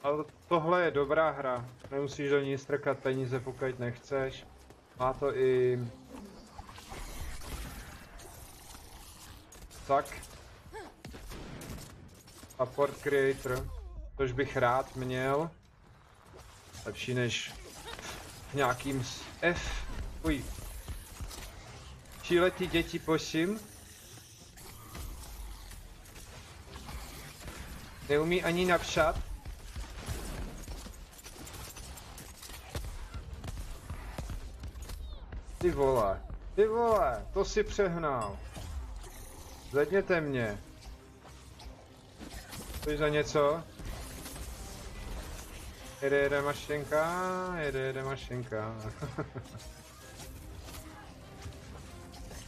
Ale tohle je dobrá hra. Nemusíš do ní strkat peníze, pokud nechceš. Má to i... Tak. Support creator. Což bych rád měl. Lepší než v nějakým F. Uj. Šíletí děti, prosím. Neumí ani napšat. Ty vole, to si přehnal. Zvedněte mě. Stojí za něco? Jede mašinka.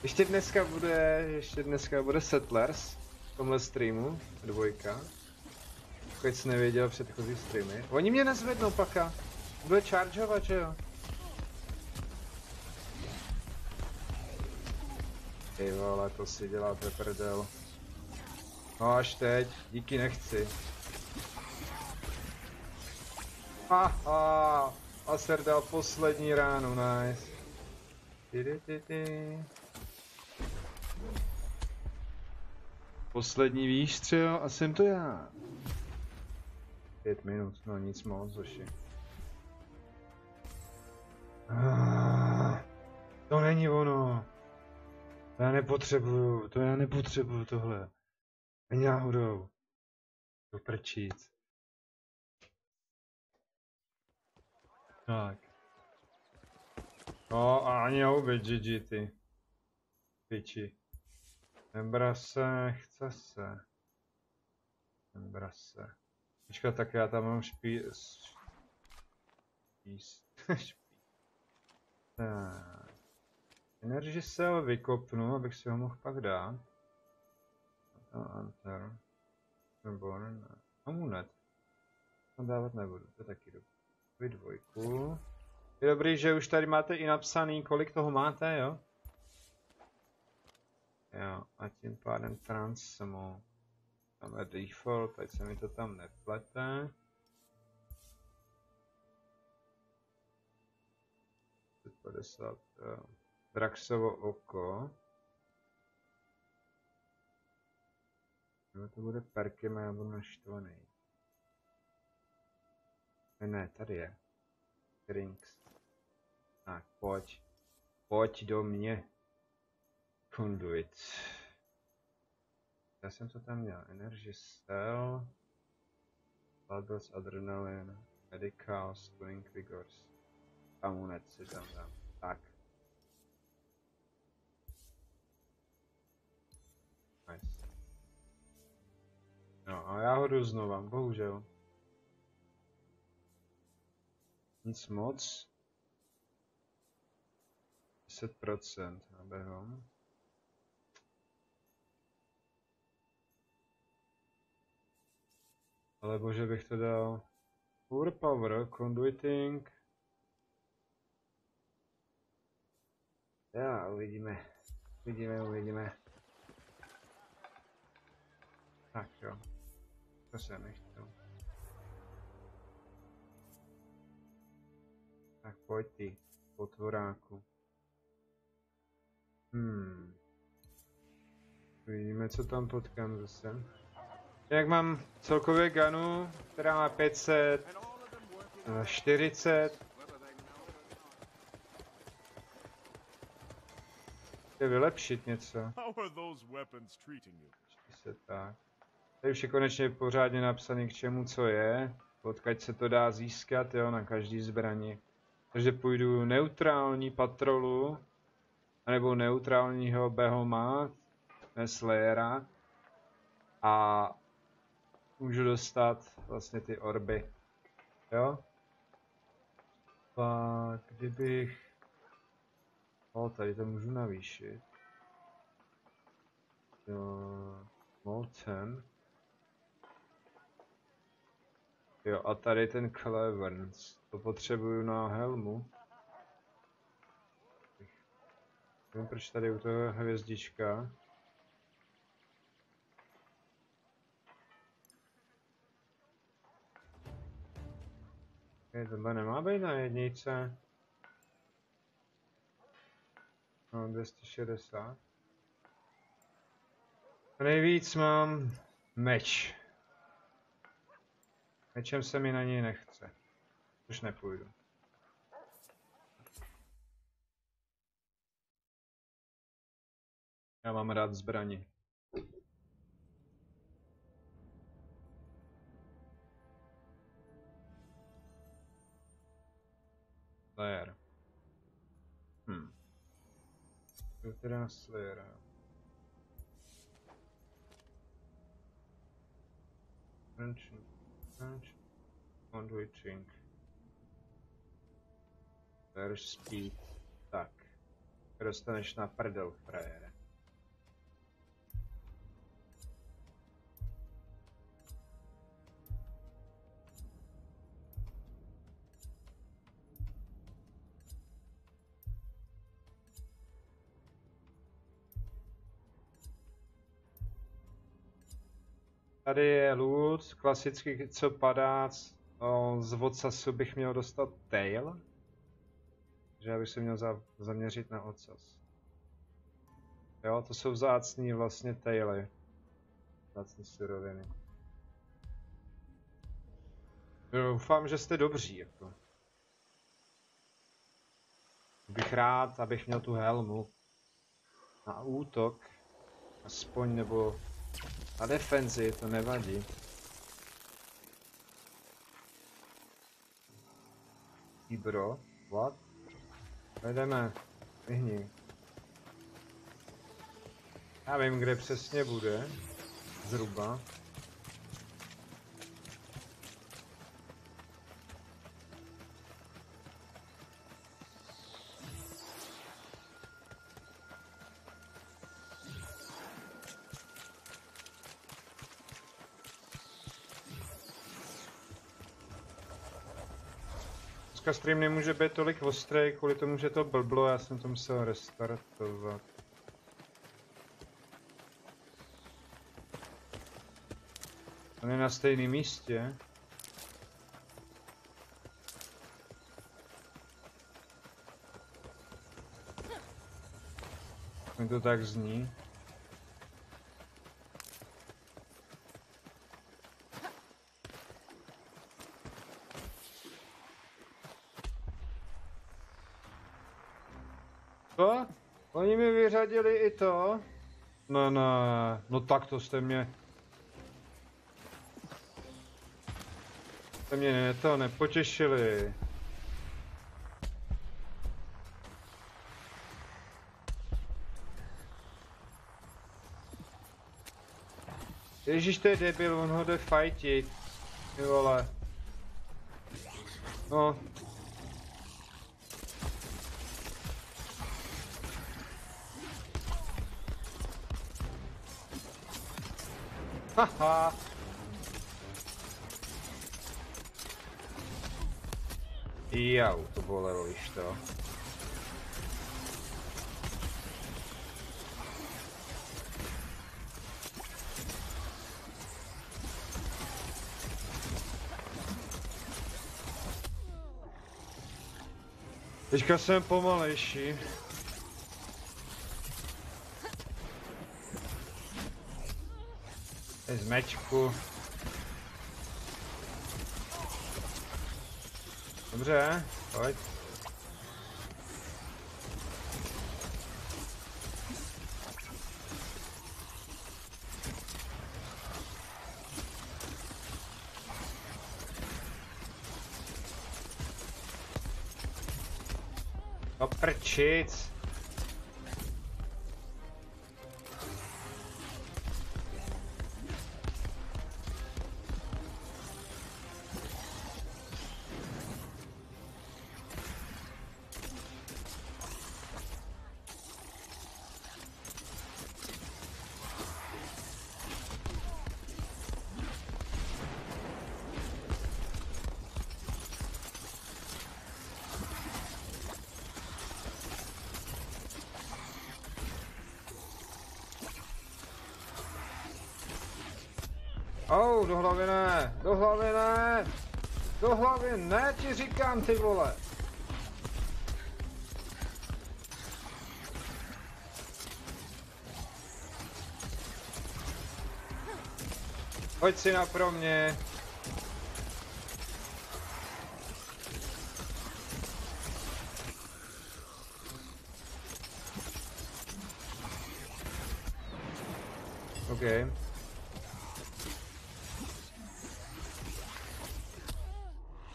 ještě dneska bude Settlers v tomhle streamu, 2. Pokud jsi nevěděl předchozí streamy. Oni mě nezvednou paka. Bude chargeovat, že jo? Ty vole, to si děláte prdel. No až teď, díky nechci. Haha, Acer dal poslední ránu, nice. Poslední výstřel a jsem to já. 5 minut, no nic moc, hoši. To není ono. To já nepotřebuju tohle. Ani náhodou. To prčíc. Tak. No a ani houby, GG ty. Piči. Nebra se, chce se. Nebra se. Počkat, tak já tam mám Tak. Energy cell vykopnu, abych si ho mohl pak dát. Enter. Nebo ne. Amunet. To dávat nebudu, to je taky dobrý. Vy 2. Je dobrý, že už tady máte i napsaný, kolik toho máte, jo? Jo, a tím pádem transmo. Tam je default, ať se mi to tam neplete. 50. Draxovo oko. No to bude perkem a já budu naštvaný. Ne, tady je. Drinks. Tak, pojď. Pojď do mě. Conduit. Já jsem to tam měl. Energy cell. Bloodless adrenaline. Medical, Spring Vigors. Amunet si tam dám. Tak. Nice. No a já ho jdu znova, bohužel. Nic moc. 10% nabehom. Ale bože bych to dal. Power power, conduiting. Já uvidíme. Uvidíme. Tak jo. To jsem nechtěl. Tak pojď ty, potvoráku. Uvidíme, co tam potkám zase. Jak mám celkově gunu, která má 540. Chci vylepšit něco. Tak. Tady už je konečně pořádně napsaný, k čemu co je. Odkud se to dá získat, jo, na každý zbraní. Takže půjdu neutrální patrolu, anebo neutrálního behoma, Slayera. A můžu dostat vlastně ty orby. Jo? Pak kdybych... tady to můžu navýšit. Jo, Molten. Jo, a tady ten Cleverance. To potřebuju na helmu. Nevím, proč tady u toho hvězdička. Tohle nemá být na jedničce. No, 260. A nejvíc mám meč. Mečem se mi na něj nechce. Už nepůjdu. Já mám rád zbraně. Slayer. To teda Slayera. Conduiting. Slayer speed. Tak. Dostaneš na prdel, frajere. Tady je loot, klasicky co padá z odsasu bych měl dostat tail. Takže já bych se měl zaměřit na odsaz. Jo, to jsou vzácný vlastně taily. Vzácný suroviny. Doufám, že jste dobří, jako. Bych rád, abych měl tu helmu. Na útok. Aspoň, nebo na defenzi, to nevadí. Bro, what? Jdeme, vyhni. Já vím, kde přesně bude. Zhruba. Stream nemůže být tolik ostrý, kvůli tomu, že to blblo, já jsem to musel restartovat. On je na stejném místě. Mi to tak zní. Co? Oni mi vyřadili i to? No, no tak to jste mě... Jste mě nepotěšili. Ježíš, to je debil, on ho jde fightit. Ty vole. No. Haha. Jau, to bolelo, víš to. Teďka jsem pomalejší. Z mečku. Dobře, pojď. No prčic. Do hlavy ne, do hlavy ne, do hlavy ne, ti říkám, ty vole. Pojď si na pro mě. OK.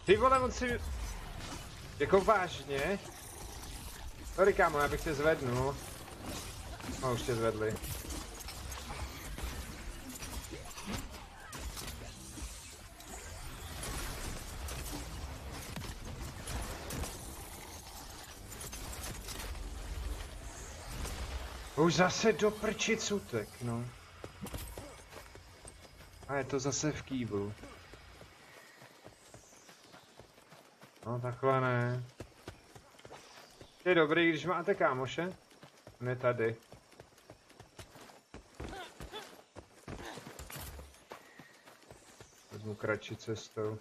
Ty vole, on si... Jako vážně? Sorry kámo, já bych tě zvednul. No už tě zvedli. Už zase do prčic sutek, no. A je to zase v kýblu. No takhle ne. Je dobrý, když máte kámoše. On je tady. Vezmu kratší cestou.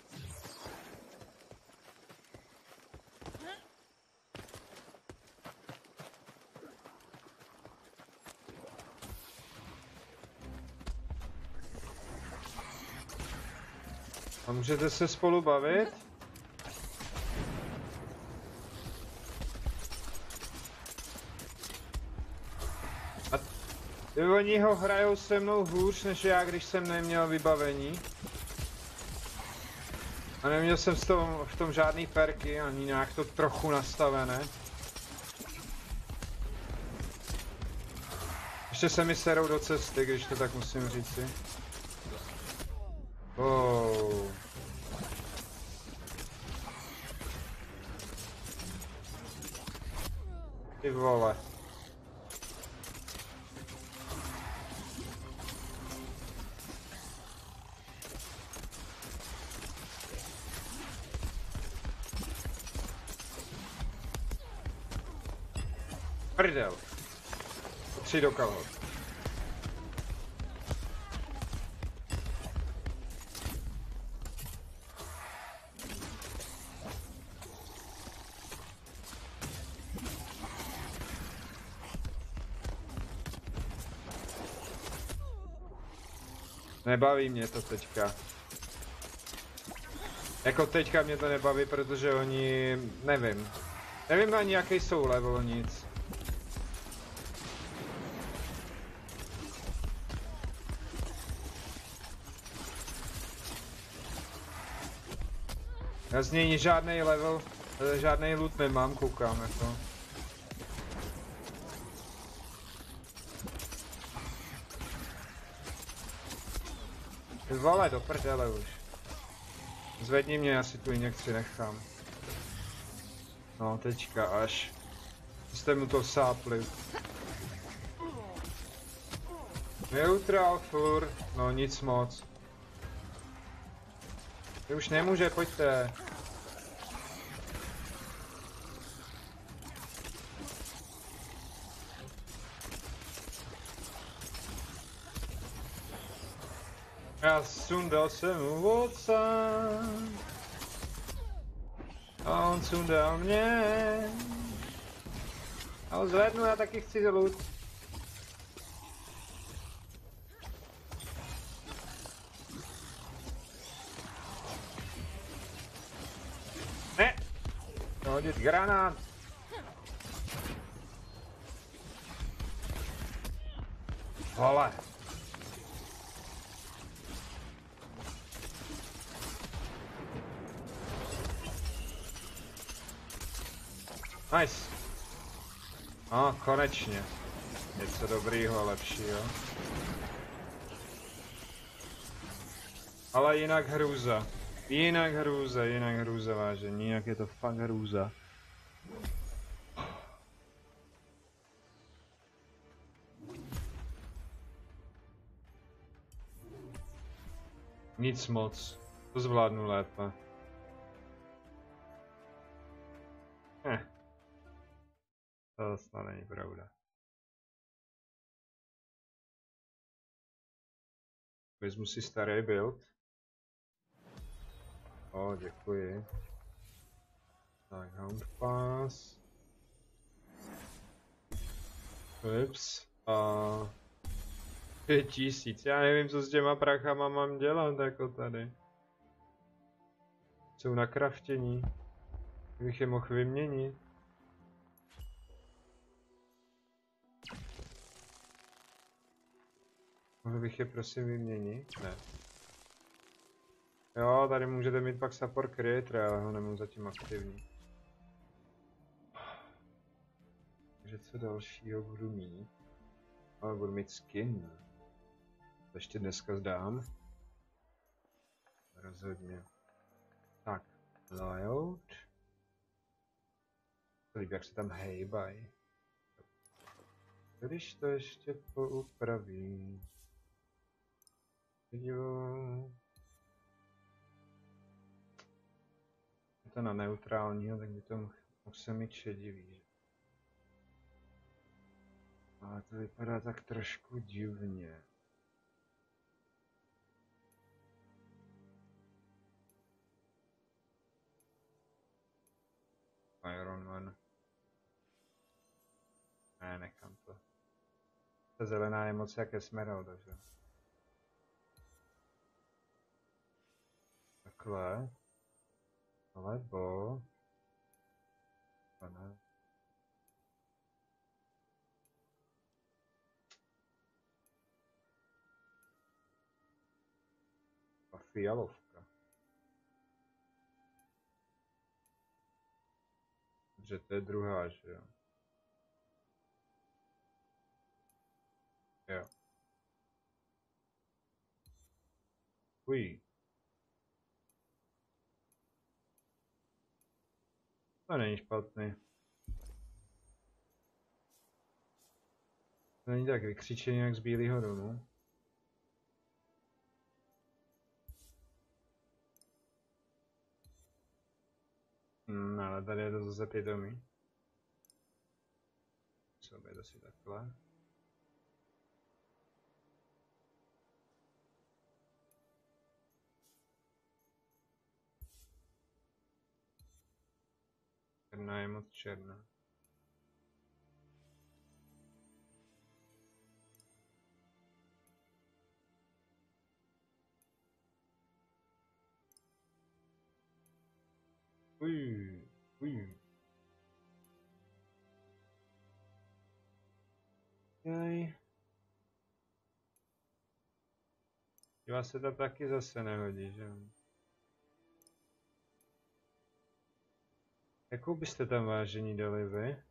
A můžete se spolu bavit? A oni ho hrajou se mnou hůř než já, když jsem neměl vybavení. A neměl jsem v tom žádný perky, ani nějak to trochu nastavené. Ještě se mi serou do cesty, když to tak musím říci. Oh. Ty vole. Prdel. 3 do kalhot. Nebaví mě to teďka. Jako teďka mě to nebaví, protože oni... nevím. Nevím ani jaký jsou level, nic. Já z něj žádný level, žádný loot nemám, koukám jako. Ty vole, do prdele už. Zvedni mě, já si tu injekci nechám. No, teďka až. Jste mu to sápli. Neutral furt, no nic moc. Ty už nemůže, pojďte. Já sundal jsem mu oca. A on sundal mě. A ho zvednu, já taky chci loot. Ne! Hodit granát. Vole. Nice. No, konečně. Něco dobrýho a lepšího. Ale jinak hrůza. Jinak hrůza, vážení. Jinak je to fakt hrůza. Nic moc. To zvládnu lépe. To snad není pravda. Vezmu si starý build. O, děkuji. Tak, Hound Pass. Ups. A 5000. Já nevím, co s těma prachama mám dělat, jako tady. Jsou na kraftění. Bych je mohl vyměnit. Mohl bych je prosím vyměnit? Ne. Jo, tady můžete mít pak support creator, ale ho nemám zatím aktivní. Takže co dalšího budu mít? Ale budu mít skin. To ještě dneska zdám. Rozhodně. Tak, layout. Líbí, jak se tam hejbaj. Když to ještě poupravím. Jo. Je to na neutrálního, tak by to musel mít šedivý. Ale to vypadá tak trošku divně. Iron Man. Ne, nechám to. Ta zelená je moc jak Esmeralda, že? Takhle. Alebo... To ne. A fialovka. Že to je druhá, že jo? Jo. Uj. To není špatný. To není tak vykřičený jak z Bílého domu. Ale tady je to zase pědomí. Co bude to si takhle. Černá je moc černá. Uj. Jaj. Díva se to taky zase nehodí, že? Jakou byste tam vážení dali vy?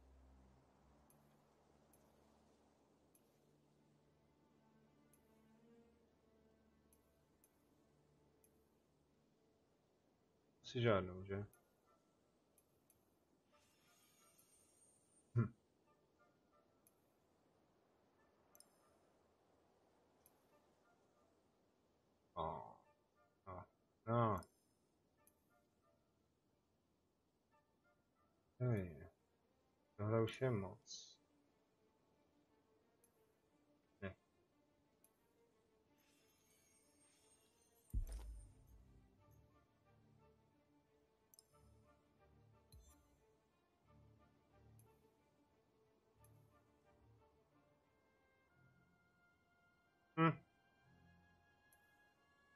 Asi žádnou, že? No. Hej. Tohle už je moc. Ne.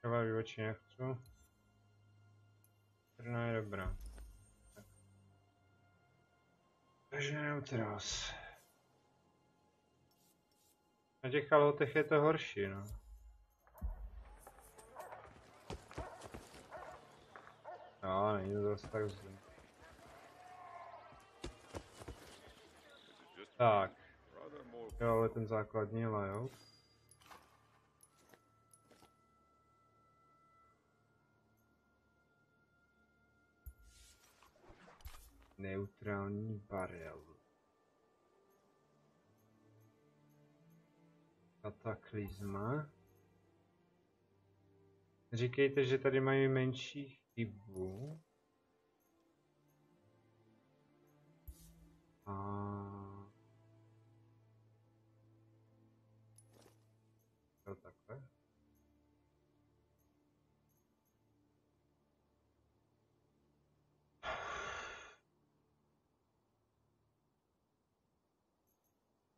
Krvavý oči nechci. Černá je dobrá. Takže neutros. Na těch kalhotech je to horší, no. No, není to zase tak zlý. Tak. Jo, ale ten základní layout. Neutrální barel. Kataklizma. Říkejte, že tady mají menší chybu. To takhle.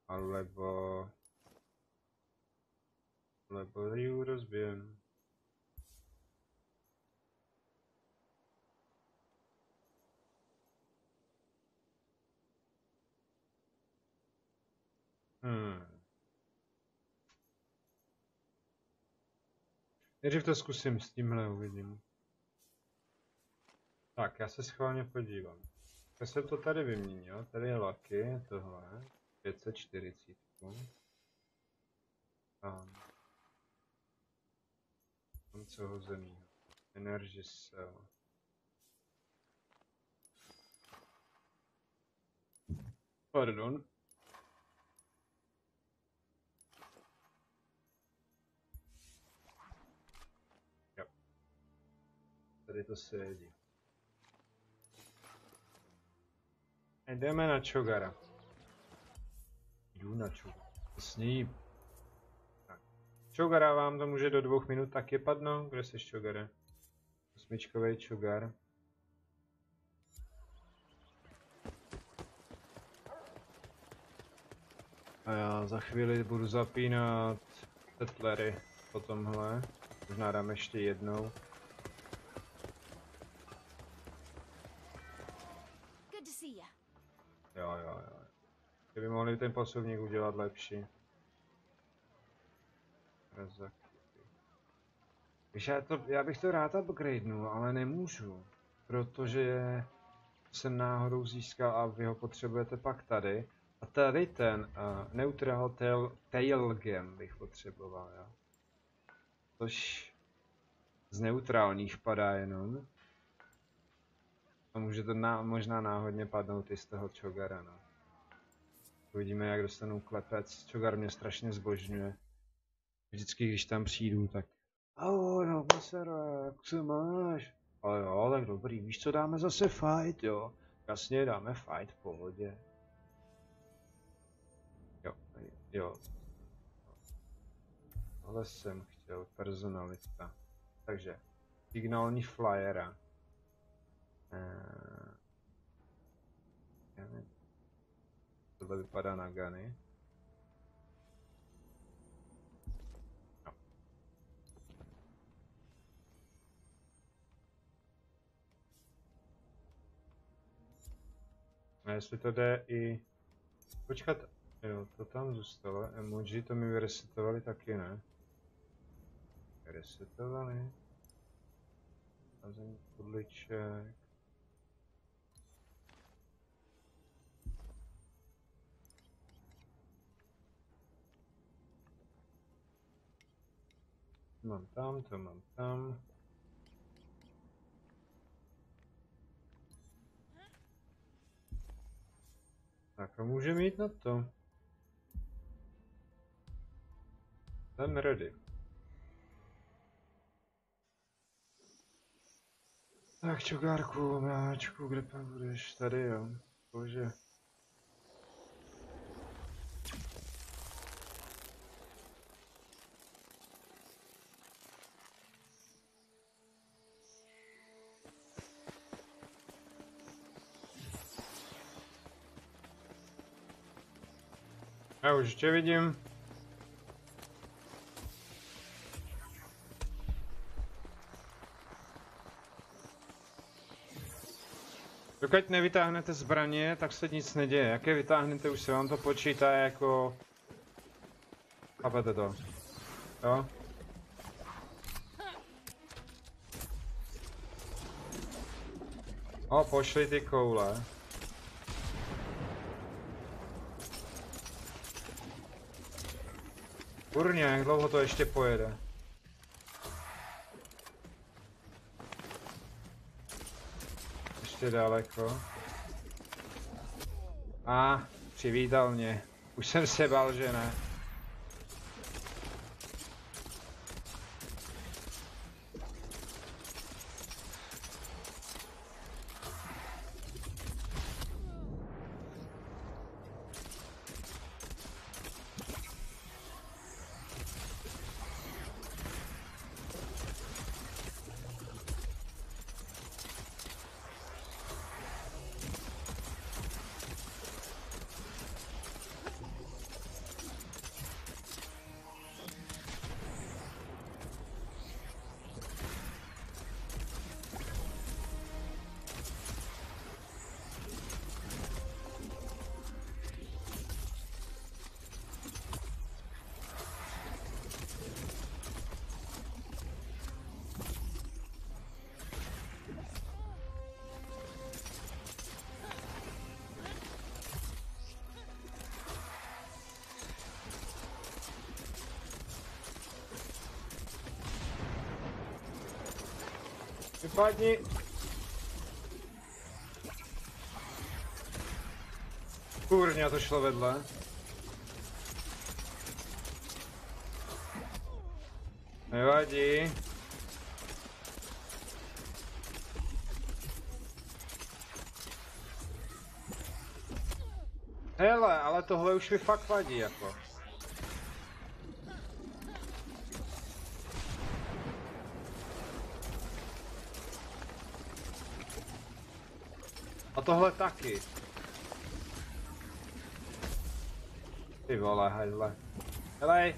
Alebo ji rozbijem. Nejdřív to zkusím s tímhle, uvidím. Tak, já se schválně podívám. Já jsem to tady vyměnil, tady je Lucky, tohle, 540. Tam co hozený. Energy cell. Pardon. Jo. Tady to se jedí. Jdeme na Chogara. Jdu na Chogara. Sní. Tak. Chogara vám to může do 2 minut taky padnout. Kde jsi Chogare? 8čkovej Chogar. A já za chvíli budu zapínat settlery po tomhle. Možná dám ještě jednou. Good to see ya. Jo. Kdyby mohli ten posuvník udělat lepší. Víš, já bych to rád upgradenul, ale nemůžu. Protože jsem náhodou získal a vy ho potřebujete pak tady. A tady ten Neutral Tailgem bych potřeboval, jo. Což z neutrálních padá jenom. A může to možná náhodně padnout i z toho Chogara, no. Uvidíme, jak dostanu klepec. Chogar mě strašně zbožňuje. Vždycky, když tam přijdu, tak... Ahoj, no, Masera, jak se máš? Ale jo, tak dobrý, víš co, dáme zase fight, jo? Jasně, dáme fight, v pohodě. Jo. Tohle jsem chtěl, personalita. Takže, signální flyera. Tohle vypadá na guny. No. A jestli to jde i... Počkat, jo, to tam zůstalo. Emoji to mi vyresetovali taky, ne? Resetovali. Zazení podliček. To mám tam. Tak a můžeme jít na to. Jsem ready. Tak Čogárku, máčku, kde pak budeš? Tady jo. Bože. Já už tě vidím. Dokud nevytáhnete zbraně, tak se nic neděje. Jak je vytáhnete, už se vám to počítá jako... Chápete to? Jo? O, pošli ty koule. Kurně, jak dlouho to ještě pojede? Ještě daleko. Přivítal mě. Už jsem se bál, že ne. Vypadni! Kurňa, to šlo vedle. Nevadí. Hele, ale tohle už mi fakt vadí, jako. A tohle taky. Ty vole, hejle. Helej!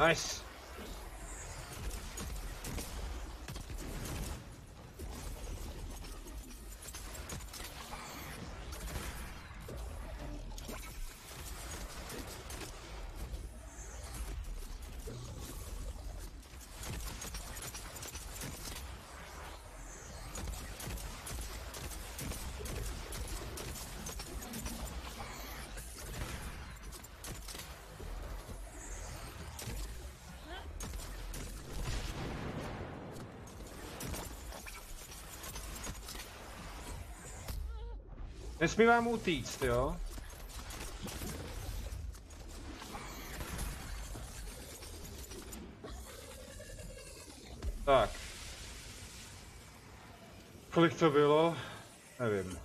Nice. Nesmí vám utíct, jo? Tak. Kolik to bylo? Nevím.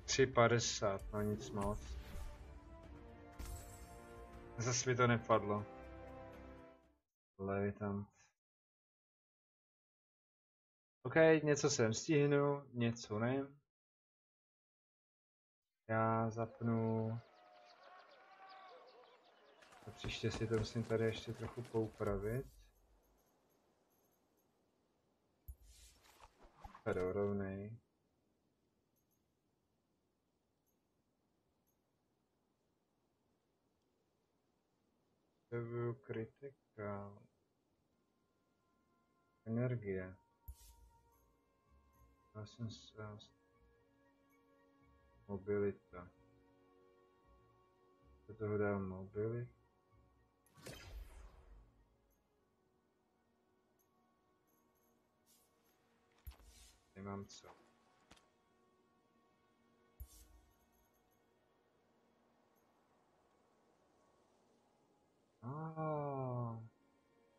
$3,50, no nic moc. Zase mi to nepadlo. Levitant. OK, něco jsem stihnu, něco ne. Já zapnu... A příště si to musím tady ještě trochu poupravit. Tady rovnej. Review critical. Energie. Já jsem mobilita. Do toho dám mobility. Nemám co.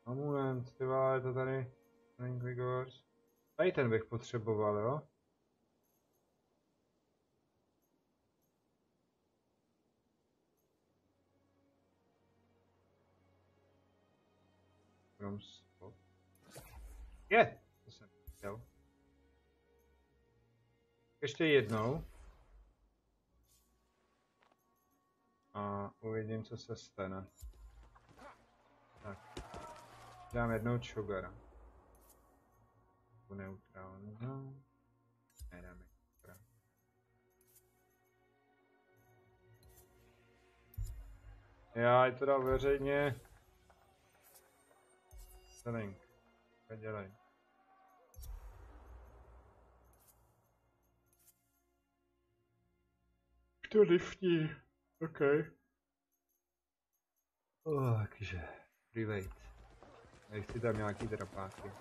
Moment, ty vole, to tady... Vigors. Tady ten bych potřeboval, jo? Je! To jsem chtěl. Ještě jednou. A uvidím, co se stane. Tak. Dám jednou Chugara. Neutrální. No. Nedáme Chugara. Já to dal veřejně. Selling. Dělej. To liftí. OK. Takže. Private. Nechci tam nějaký drapáky.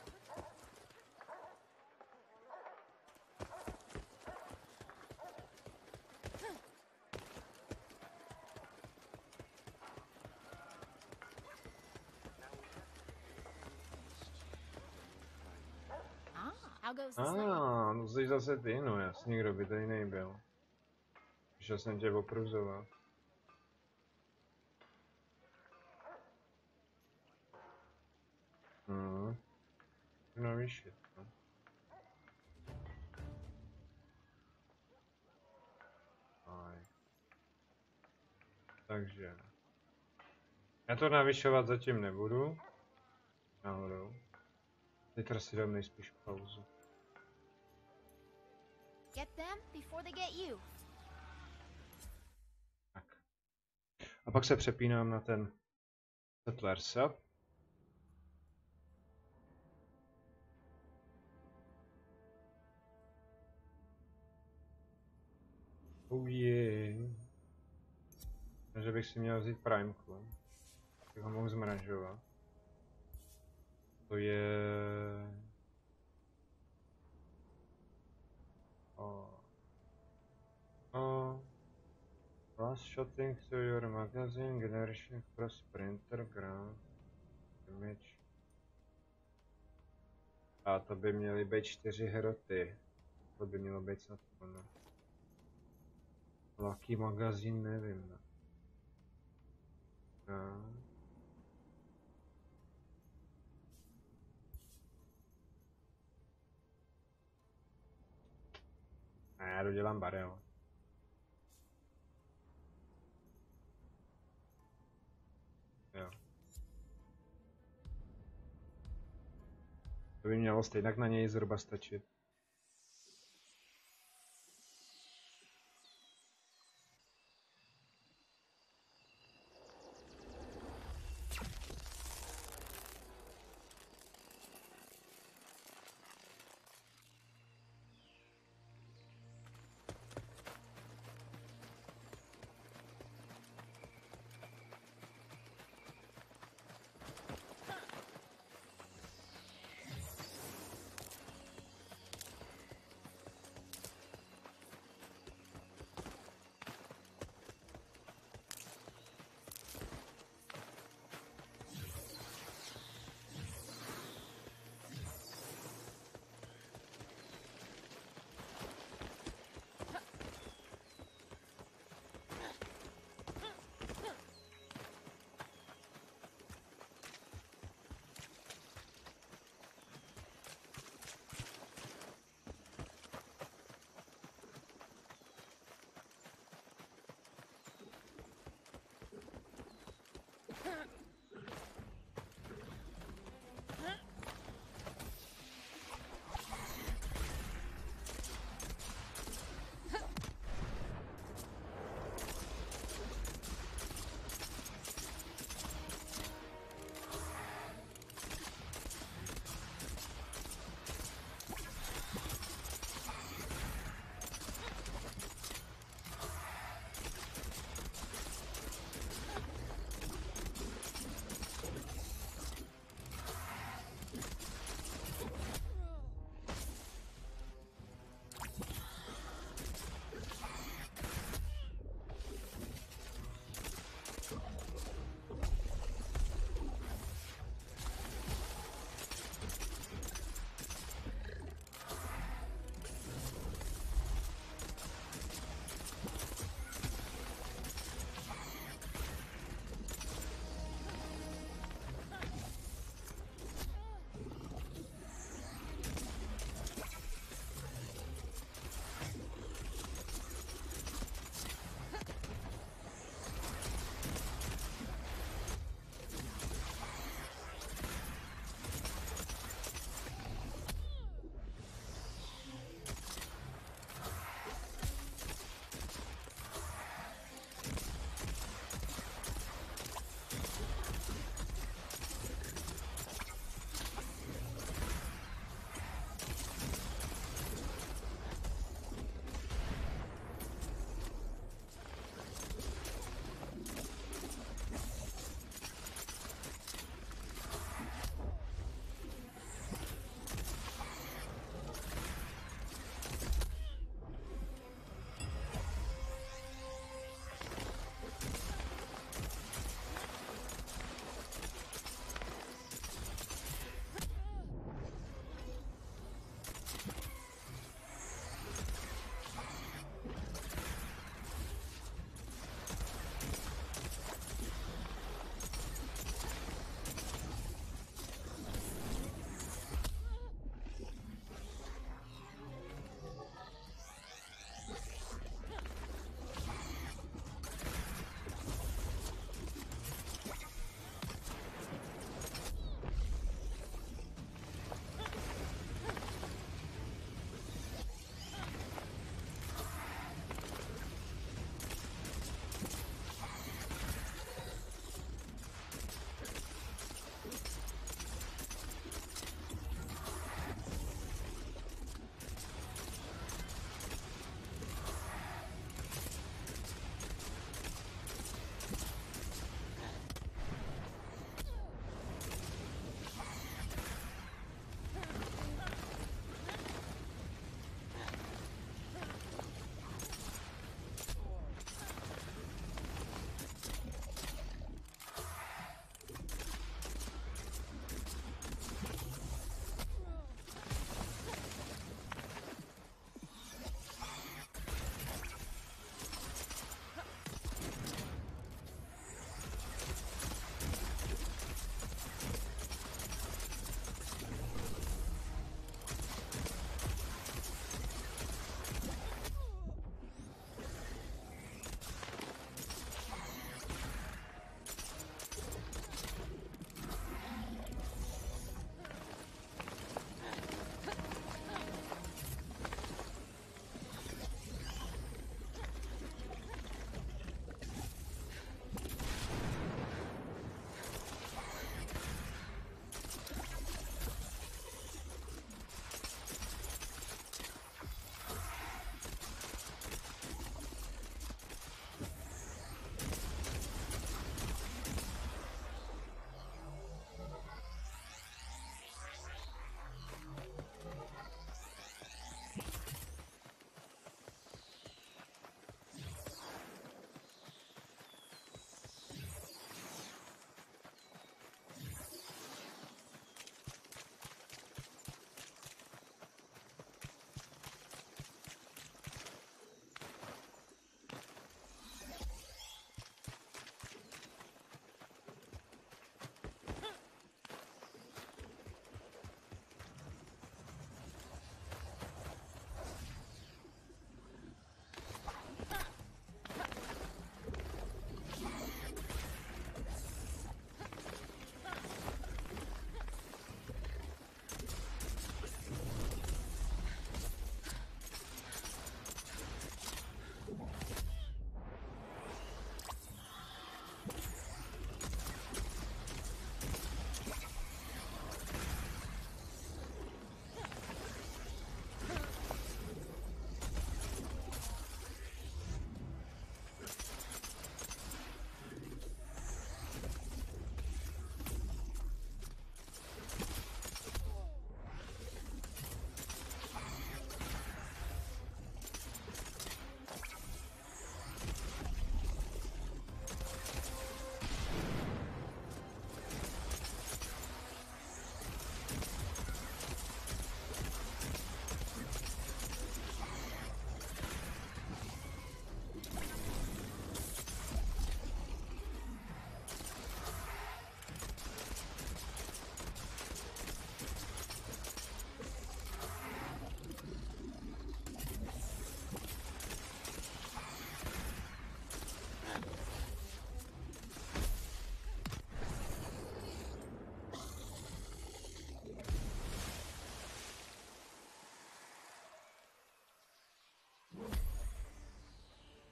How goes the sleigh? No jsi zase ty, no jasně, kdo by tady nebyl. Přišel jsem tě opruzovat. No víš, no. Takže. Já to navyšovat zatím nebudu. Náhodou. Teď si dám nejspíš pauzu. Get them before they get you. Tak. A pak se přepínám na ten Settlers, jo? Yeah. Takže bych si měl vzít Primeku. Tak ho mohu zmražovat. To je... Last shotting to your magazine, generation cross sprinter, ground, damage. A to by měly být 4 hroty. To by mělo být snad ono. Lucky magazín nevím. No. A já dodělám barel. Jo. To by mělo stejně na něj zhruba stačit.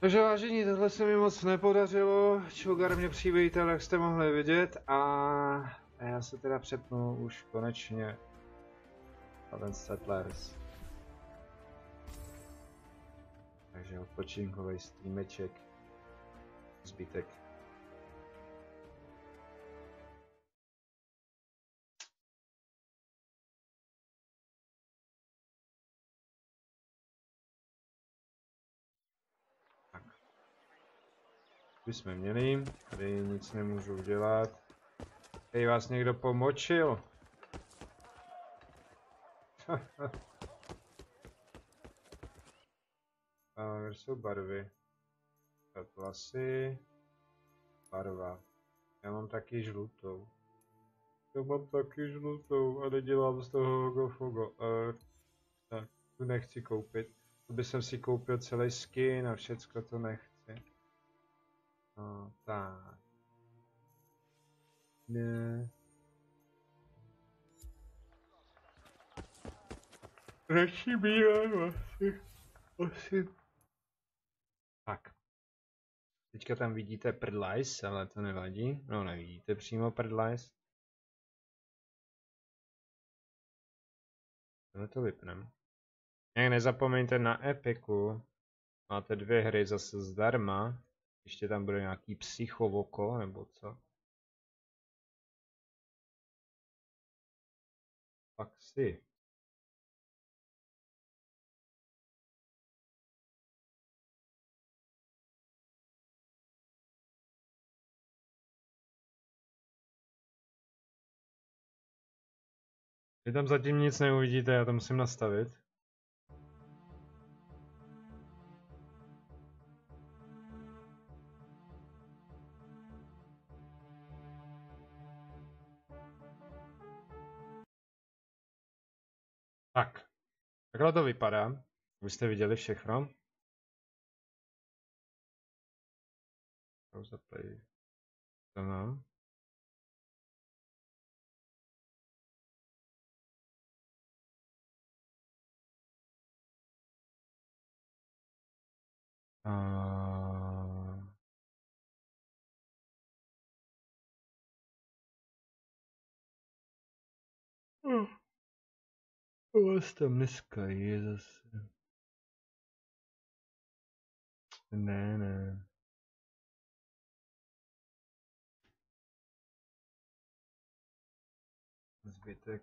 Takže vážení, tohle se mi moc nepodařilo, Chogar mě přivítal, jak jste mohli vidět, a já se teda přepnu už konečně na ten Settlers. Takže odpočinkový streameček, zbytek. Bychom měli, tady nic nemůžu udělat. Tady vás někdo pomočil. A kde jsou barvy? Atlasy. Barva. Já mám taky žlutou. Já mám taky žlutou a nedělám z toho hogofogo. Tak, tu nechci koupit. To by jsem si koupil celý skin a všecko to nechci. No, tak. Ne. Radši bývám asi. Tak. Teďka tam vidíte prdlajs, ale to nevadí. No, nevidíte přímo prdlajs. No to vypnem. Jak nezapomeňte na Epiku. Máte 2 hry zase zdarma. Ještě tam bude nějaký psychovoko, nebo co? Pak si. Vy tam zatím nic neuvidíte, já to musím nastavit. Tak. Takhle to vypadá. Vy jste viděli všechno. Zaplay. To mám. Vás tam dneska je zase. Ne. Zbytek.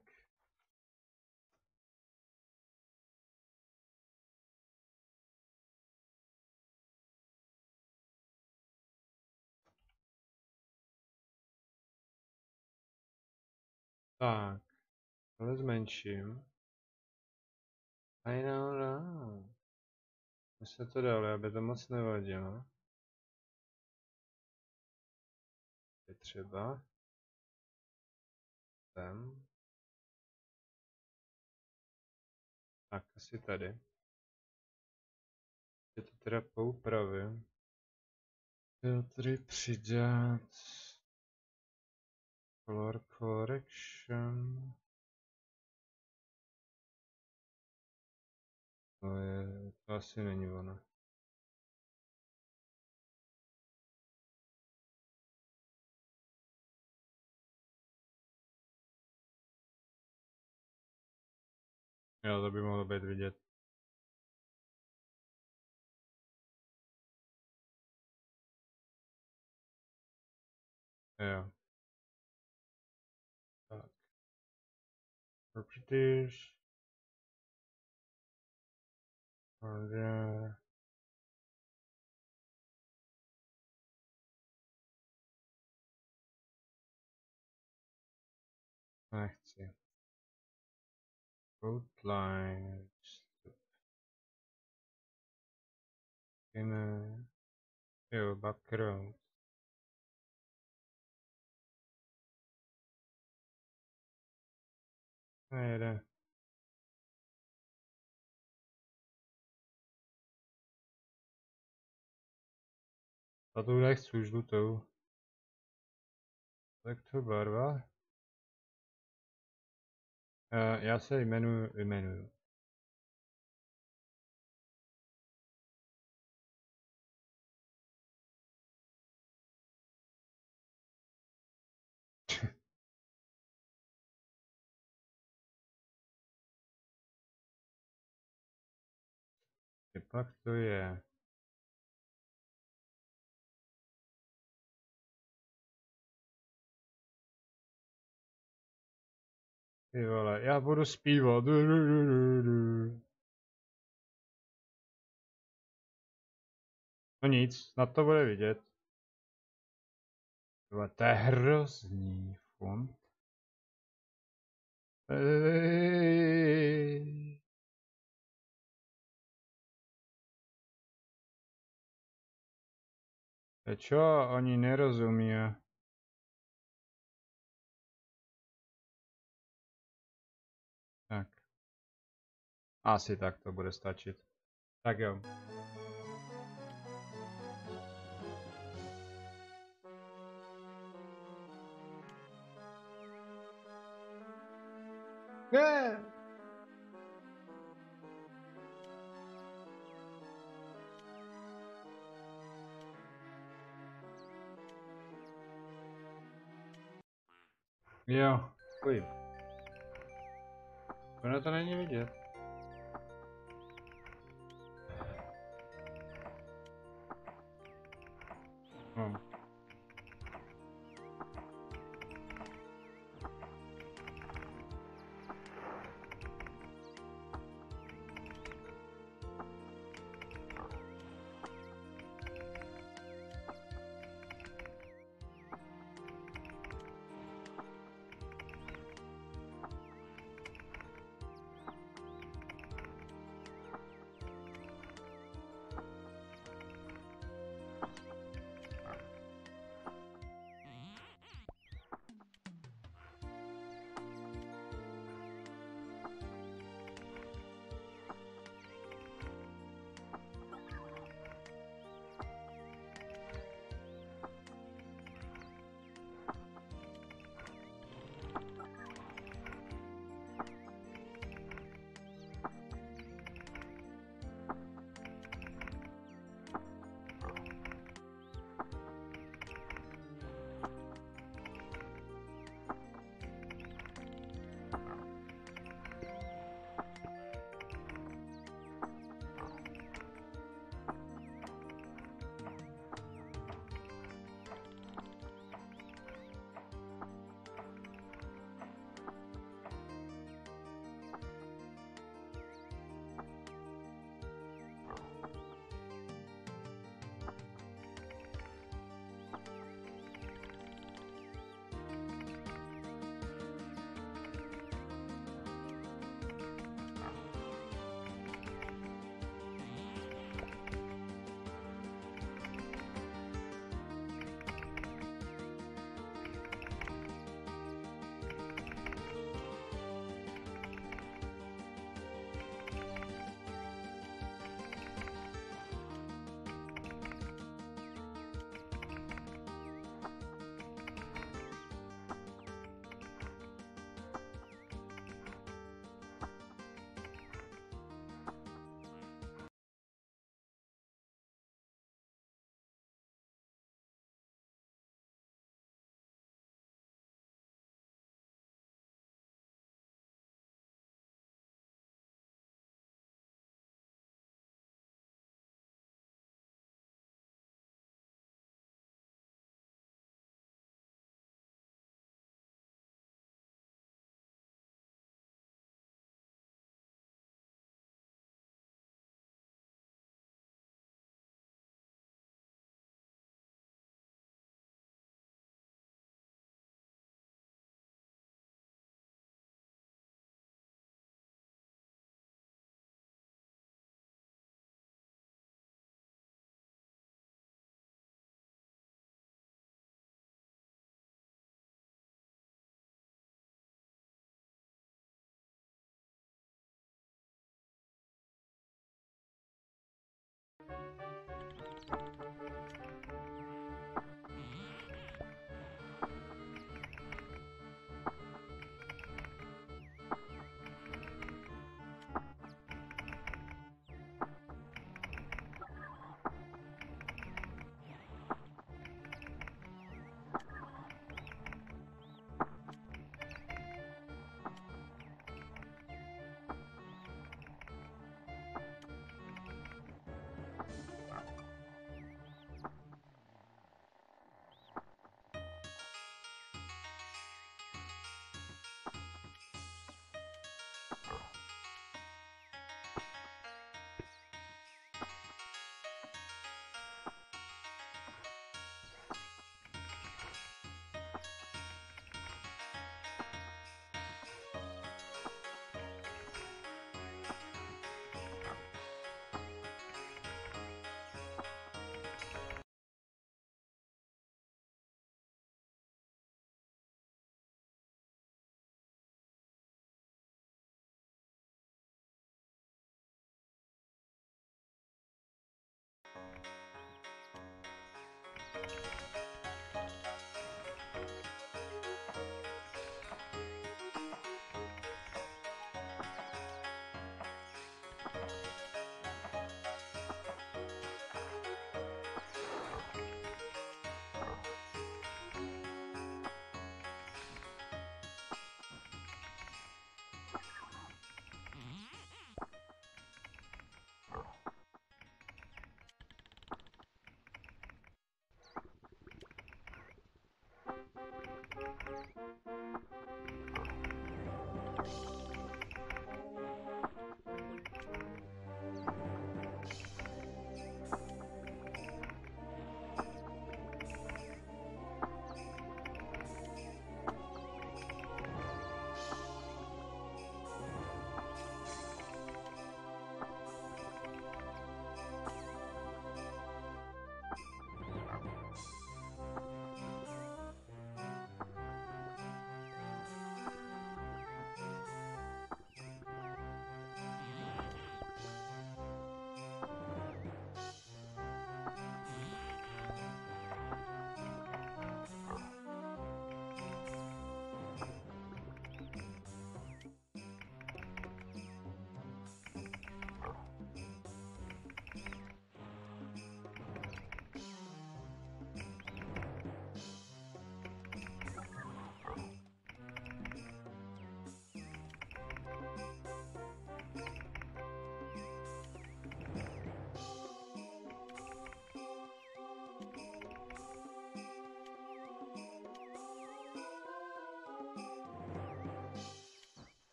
Tak. Ale zmenším. I don't know. My se to dali, aby to moc nevadilo. Je třeba. Tam. Tak, asi tady. Je to teda poupravím. Filtry přidat. Color correction. To asi není ono. Jo, to by mohlo být vidět. Jo. Tak. Properties. Order. Nechci. Outlines. Inner. Jo, background. Nejde. A tu nechci už žlutou. Tak to barva. Já se jmenuju. Pak to je. Ty vole, já budu zpívat. No nic, snad to bude vidět. To je hrozný fond. Čo? Oni nerozumí. Tak. Asi tak to bude stačit. Tak jo. Ne! Jo, uj. Ono to není vidět. No.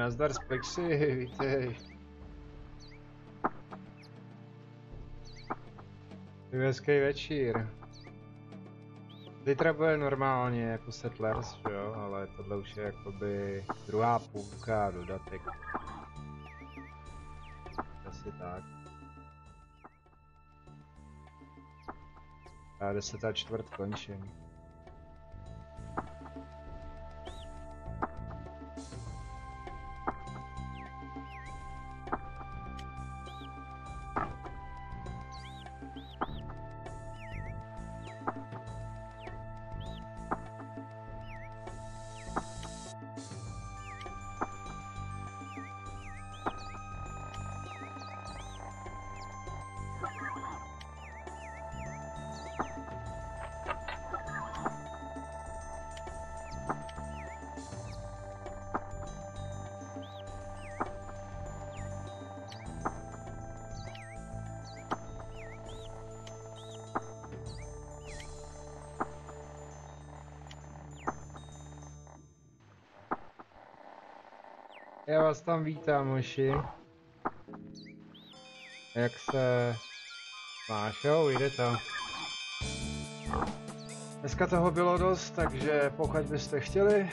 Nazdar z Plexi, vítej. Hezký večír. Zítra bude normálně jako Settlers, jo, ale tohle už je jakoby druhá půlka, dodatek. Asi tak. Já 10:15 končím. Já vás tam vítám, moši. Jak se máš? Jo, jde to. Dneska toho bylo dost, takže pokud byste chtěli.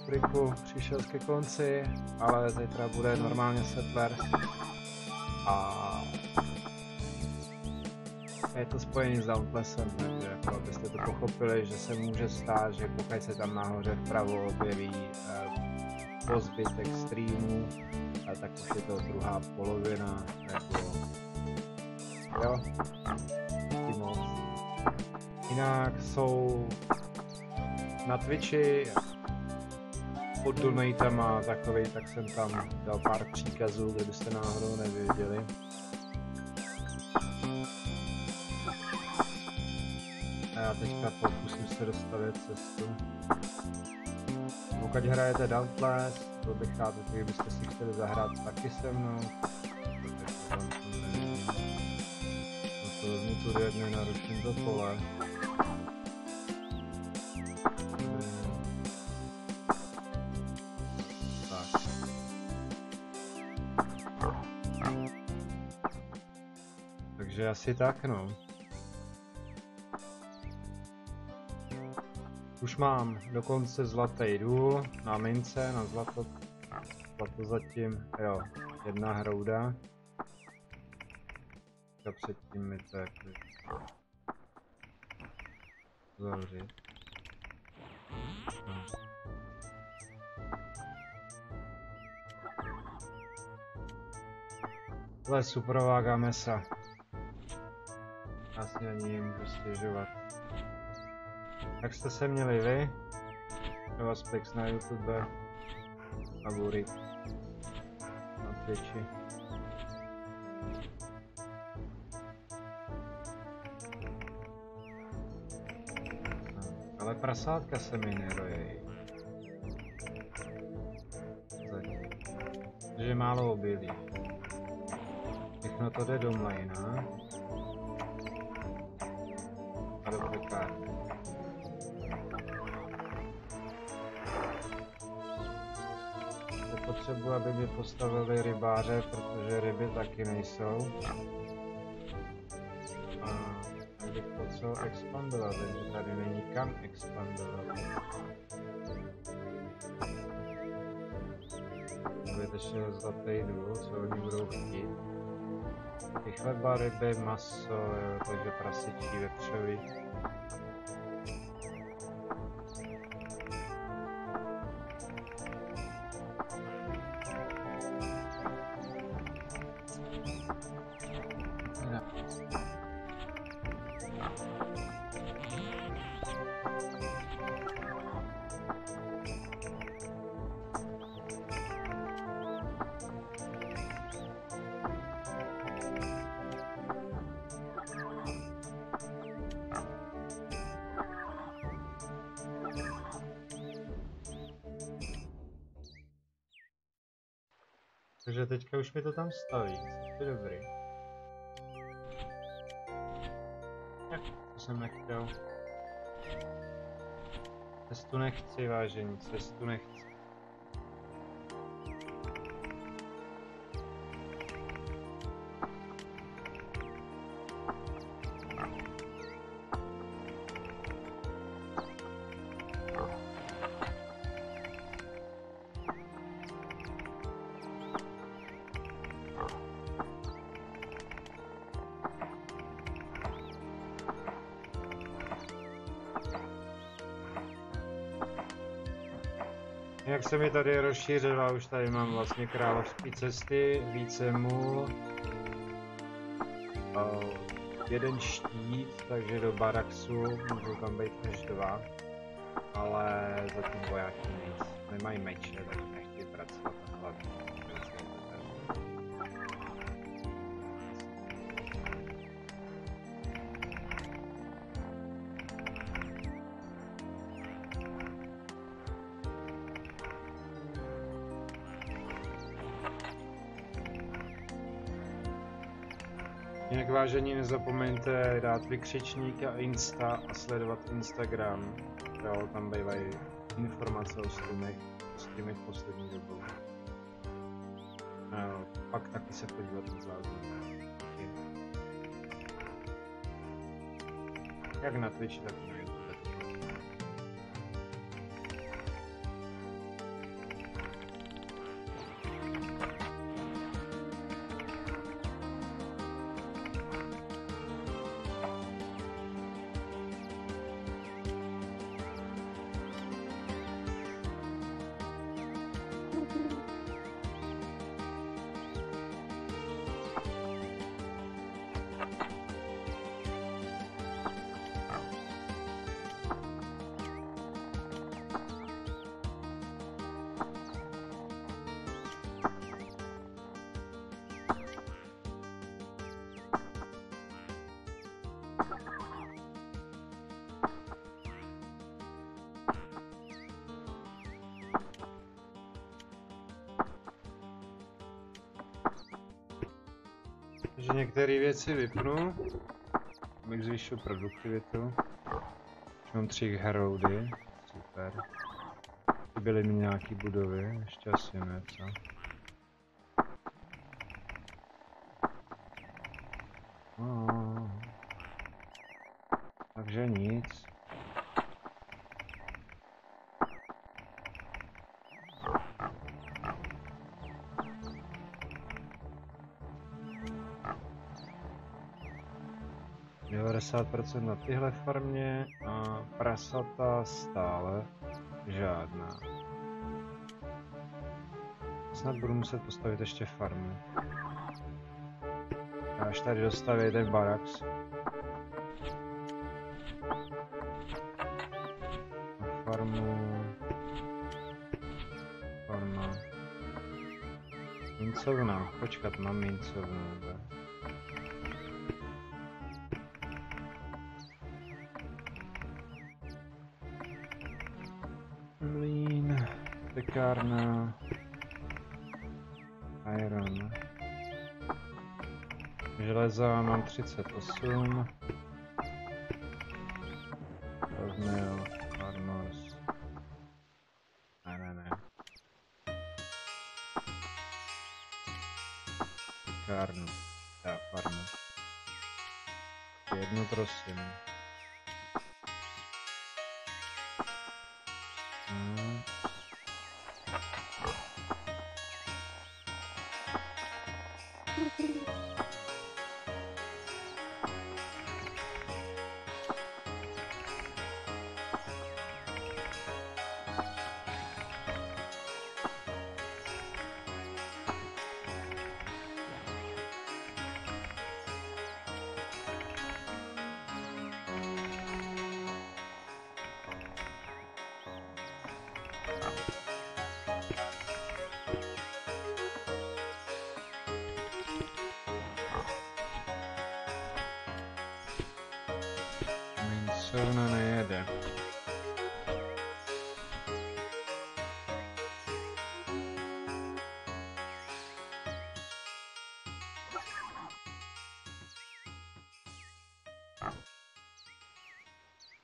Triku přišel ke konci, ale zítra bude normálně Settlers. A je to spojený s Dauntlessem, takže jako abyste to pochopili, že se může stát, že pokud se tam nahoře vpravo objeví po zbytek streamu, tak už je to druhá polovina, jako jo, moc. Jinak jsou na Twitchi pod donatama takovej, tak jsem tam dal pár příkazů, kdybyste náhodou nevěděli. A já teďka pokusím se dostavit cestu. Pokud hrajete Dauntless, to bych rád, kdybyste si chtěli zahrát taky se mnou. No to vezmu tu jednu, naruším to pole. Tak. Takže asi tak, no. Už mám dokonce zlatý důl na mince, na zlato zatím, jo, jedna hrouda. A předtím mi to jako zavřít. No. Tohle je super vága mesa. Já si ani nemůžu stěžovat. Jak jste se měli vy? Třeba Spex na YouTube a Burik na Twitchi. Ale prasátka se mi nerojí. Takže málo obilí. Všechno to jde do mlejna. A do pekárny. Potřebuji, aby mi postavili rybáře, protože ryby taky nejsou. A bych potřeboval expandovat, takže tady není kam expandovat. To je ještě zlatý důl, co oni budou chtít. Ty chleba, ryby, maso, takže prasičí, vepřový. Takže teďka už mi to tam staví, to je dobrý. To jsem nechtěl. Cestu nechci, vážení, cestu nechci. Jak se mi tady rozšířila, už tady mám vlastně královské cesty, více mul, jeden štít, takže do Baraxu můžou tam být až 2, ale zatím vojáky nic, nemají meče, takže nechtějí pracovat na hlavní. Jinak vážení, nezapomeňte dát vykřičník a Insta a sledovat Instagram. Jo, tam bývají informace o streamech poslední dobou. Pak taky se podívat na záznam. Jak na Twitchi, tak na YouTube. Takže některé věci vypnu, abych zvýšil produktivitu. Mám 3 Heraldy, super. Byly mi nějaký budovy, ještě asi ne, co? Takže nic. % na tyhle farmě a prasata stále žádná. Snad budu muset postavit ještě farmu. Až tady dostaví ten Barax. Farmu. Farma. Mincovna. Počkat, mám mincovnu. Mlýn. Pekárna. Iron. Železa mám 38. Rozmil. Farmos. Ne. Pekárnu. Já farmu. Jednu prosím. Mincovna nejede.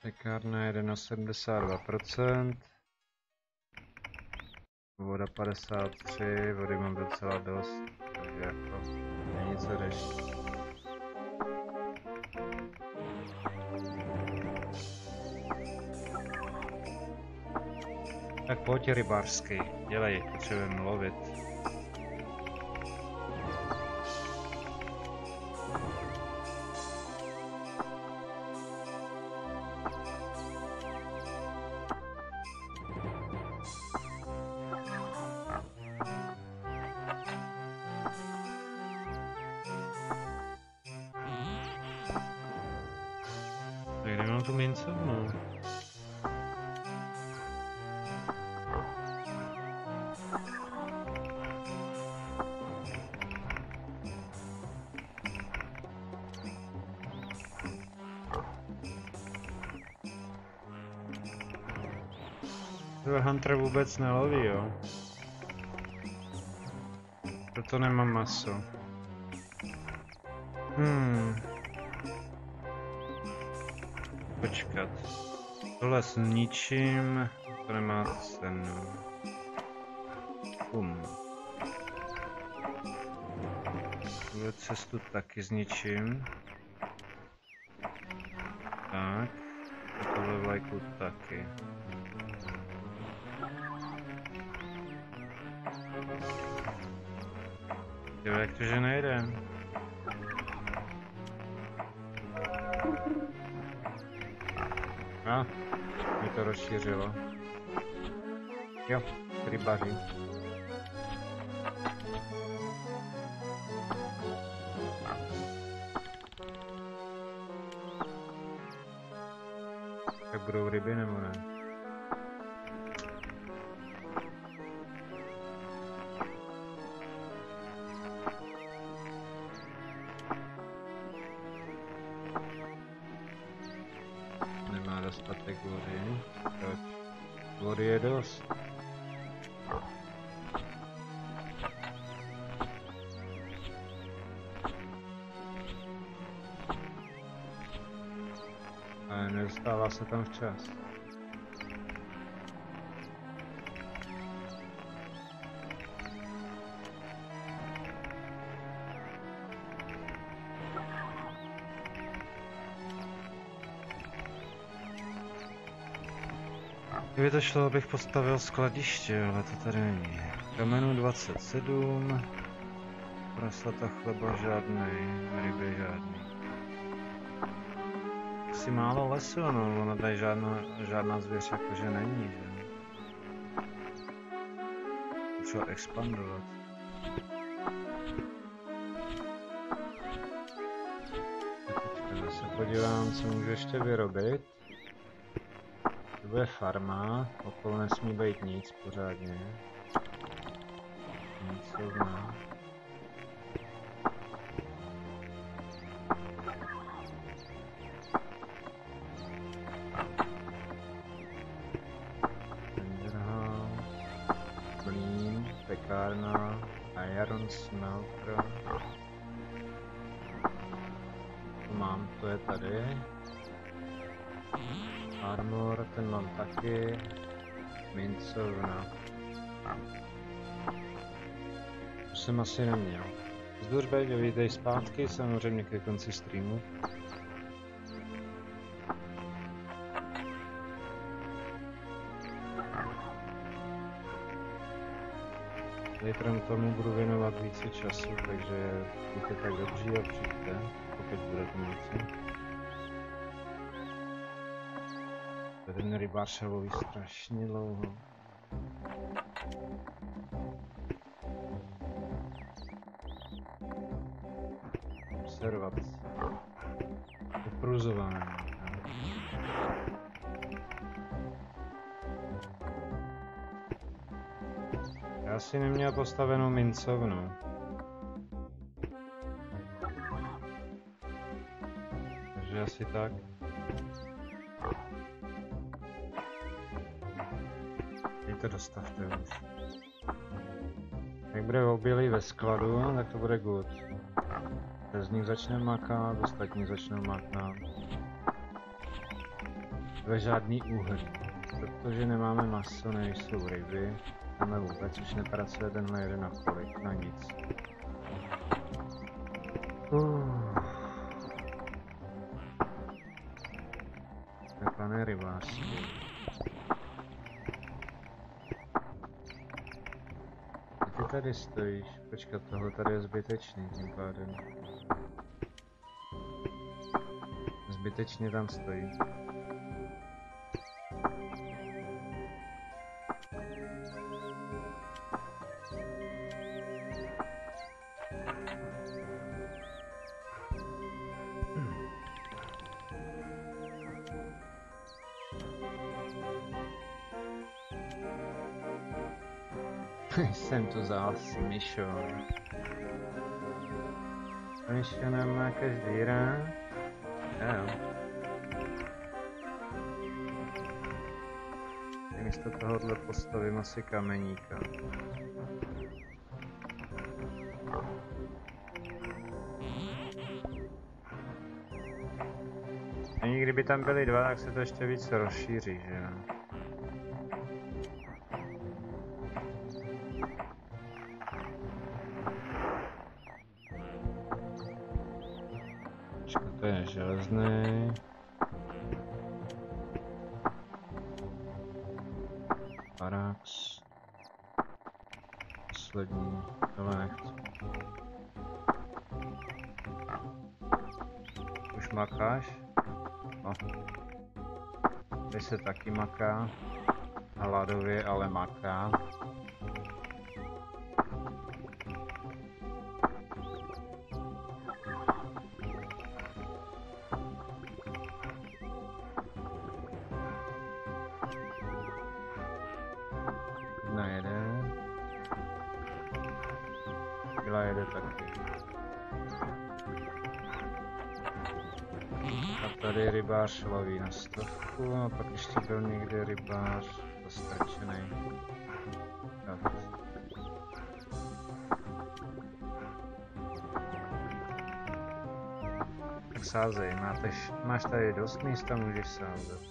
Pekárna jede na 72%. Voda 53, vody mám docela dost, takže jako není co řešit. Tak pojď rybářský, dělej, potřebujeme lovit. Jenom tu mincovnu. Hunter vůbec neloví, jo? Proto nemám maso. Počkat. Tohle s ničím, to nemá cenu. Tuhle cestu taky s ničím. Tak. A tohle vlajku taky. Jo, jak to, že nejde? Mi to rozšířilo. Jo, rybaři. Tak budou ryby nebo ne? Dostatek vody. Proč? Vody je dost. Ale nedostává se tam včas. Kdyby to šlo, abych postavil skladiště, ale to tady není. Kamenů 27, prasata chleba žádný, ryby žádný. Asi málo lesu, no, ono tady žádná zvěř jakože není, že? Potřeba expandovat. Teďka se podívám, co můžu ještě vyrobit. To bude farma, okolo nesmí být nic pořádně. Mincovna. Tenderhal, plín, pekárna, iron smelter. To mám, to je tady. Armor, ten mám taky. Mincovna. To jsem asi neměl. Zdůřbej, vítej zpátky, samozřejmě ke konci streamu. Zítra tomu budu věnovat více času, takže buďte tak dobří a přijďte, pokud budete moci. Ten rybář se loví strašně dlouho. Observace. Opruzování. Já si neměl postavenou mincovnu. Takže asi tak. To dostavte už. Jak bude obilí ve skladu, tak to bude good. Z nich začne makat, ostatní začnou makat. Ve žádný uhlí. Protože nemáme maso, nejsou ryby. Máme vůbec už nepracuje tenhle jeden na kolik, na nic. Takhle rybářství. Ty tady stojíš, počkat, tohle tady je zbytečný tím pádem. Zbytečně tam stojí. Jsem tu zás, Mišo. Mišo nám má každý rád. Jo. Místo tohohle postavím asi kameníka. A kdyby tam byly dva, tak se to ještě víc rozšíří, že jo? To je železný. Parax. Poslední, tohle nechci. Už makáš? No. Tady se taky maká. Hladově, ale maká. Jede taky. A tady rybář loví na 100 a pak ještě byl někde rybář zastrčený. Tak sázej, máš tady dost místa, můžeš sázet.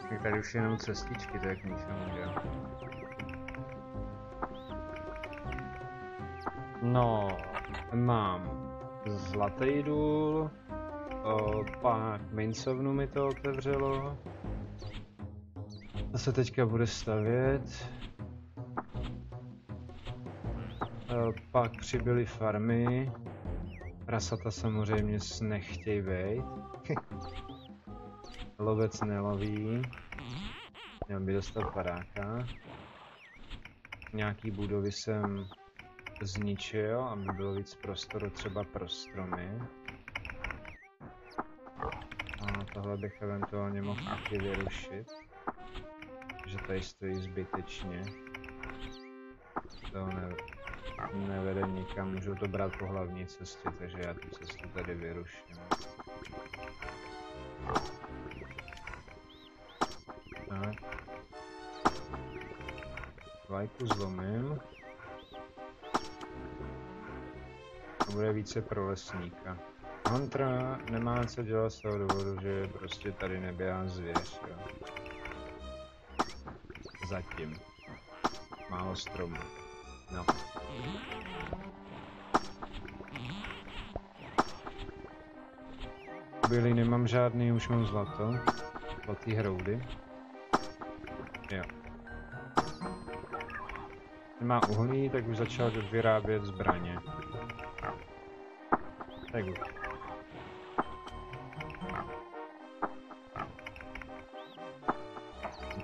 Tak tady už jenom cestičky, to je k ničemu dělat. No, mám zlatý důl, pak mincovnu mi to otevřelo. To se teďka bude stavět. Pak přibyly farmy. Prasata samozřejmě nechtěj bejt. Lovec neloví. Měl by dostat padáka. Nějaký budovy jsem zničil, aby bylo víc prostoru třeba pro stromy. A tohle bych eventuálně mohl taky vyrušit. Že tady stojí zbytečně. To nevede nikam, můžu to brát po hlavní cestě, takže já tu cestu tady vyruším. Tak. Vlajku zlomím. Bude více pro lesníka. Hunter nemá co dělat z toho důvodu, že prostě tady neběhá zvěř, jo. Zatím. Málo stromů. No. Byly nemám žádný, už mám zlato. Zlatý hroudy. Jo. Nemá uhlí, tak už začal vyrábět zbraně. Tak už.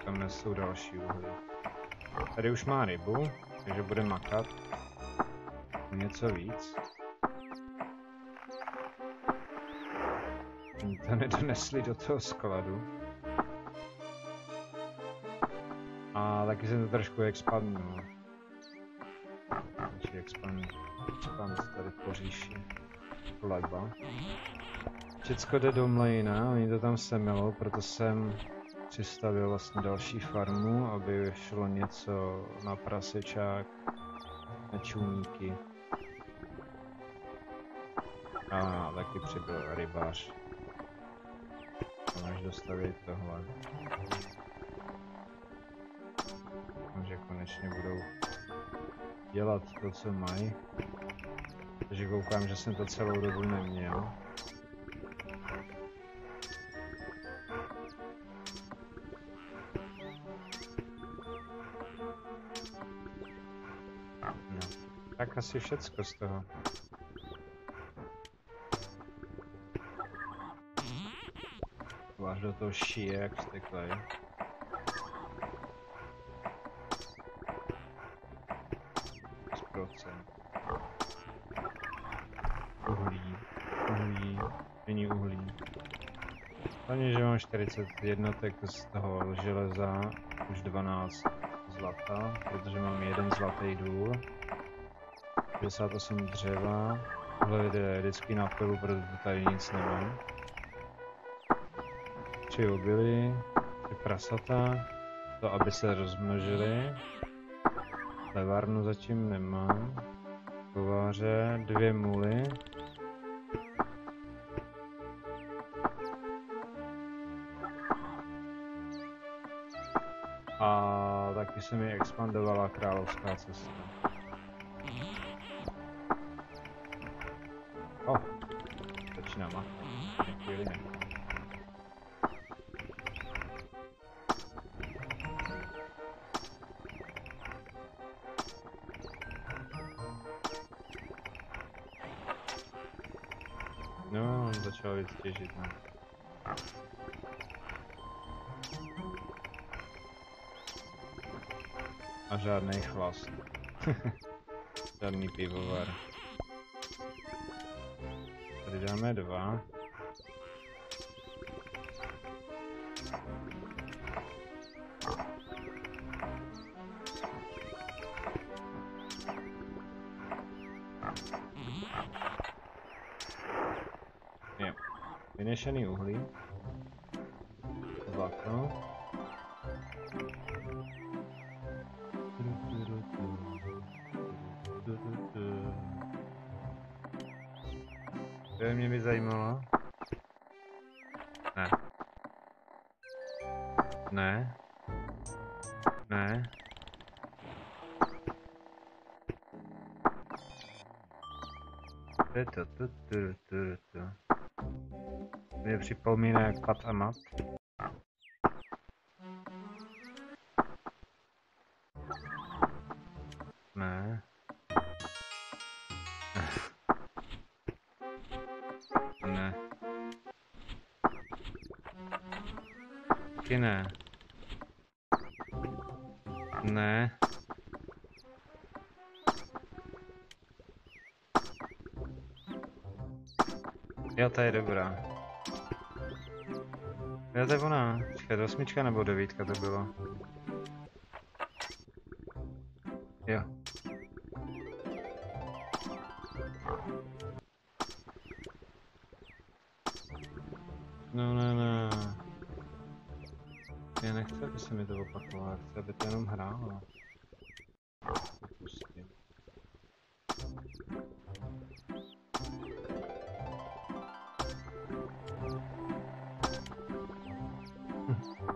Tam nesou další uhlí. Tady už má rybu, takže bude makat. Něco víc. To nedonesli do toho skladu. A taky jsem to trošku expandnul. Expand tady po říši. Leba. Všecko jde do mlejna, oni to tam semelo, proto jsem přistavil vlastně další farmu, aby šlo něco na prasečák, na čůníky. A taky přibyl rybář. Máš dostavit tohle. Takže konečně budou dělat to, co mají. Takže koukám, že jsem to celou dobu neměl. No, tak asi všecko z toho. Váš do toho šije jak vzteklej. Uhlí, není uhlí. Ani, že mám 40 jednotek z toho železa, už 12 zlata, protože mám jeden zlatý důl, 68 dřeva, tohle je vždycky na pilu, protože tady nic nemám. 3 obily, 3 prasata, to aby se rozmnožily, levárnu zatím nemám, kováře, 2 muly, a taky se mi expandovala královská cesta. Začíná makat. Chvíli ne. No, on začal víc těžit, no. A žádnej chlast. Žádný pivovar. Tady dáme 2. Je. Vynešený uhlí. Zlato. To mě by zajímalo. Ne. Ne. Ne. To. Mě připomíná jak Pat a Mat. Ne. Ne. Taky ne. Ne. Jo, ta je dobrá. Jo, to je ona. Počkej, 8 nebo 9 to bylo. Jo. No, ne. Já nechci, aby se mi to opakovalo, chci, aby to jenom hrálo. Pustím.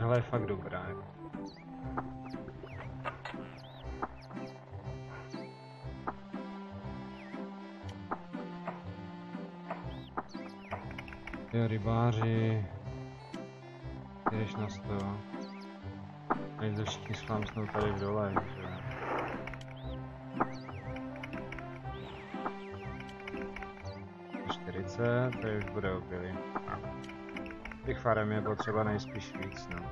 Ale je fakt dobrá. Jo, rybáři. Jdeš na 100. Nejde všichni schlámsnou tady v dole, že? To 40, to už bude obilí. Těch farem je potřeba nejspíš víc, no.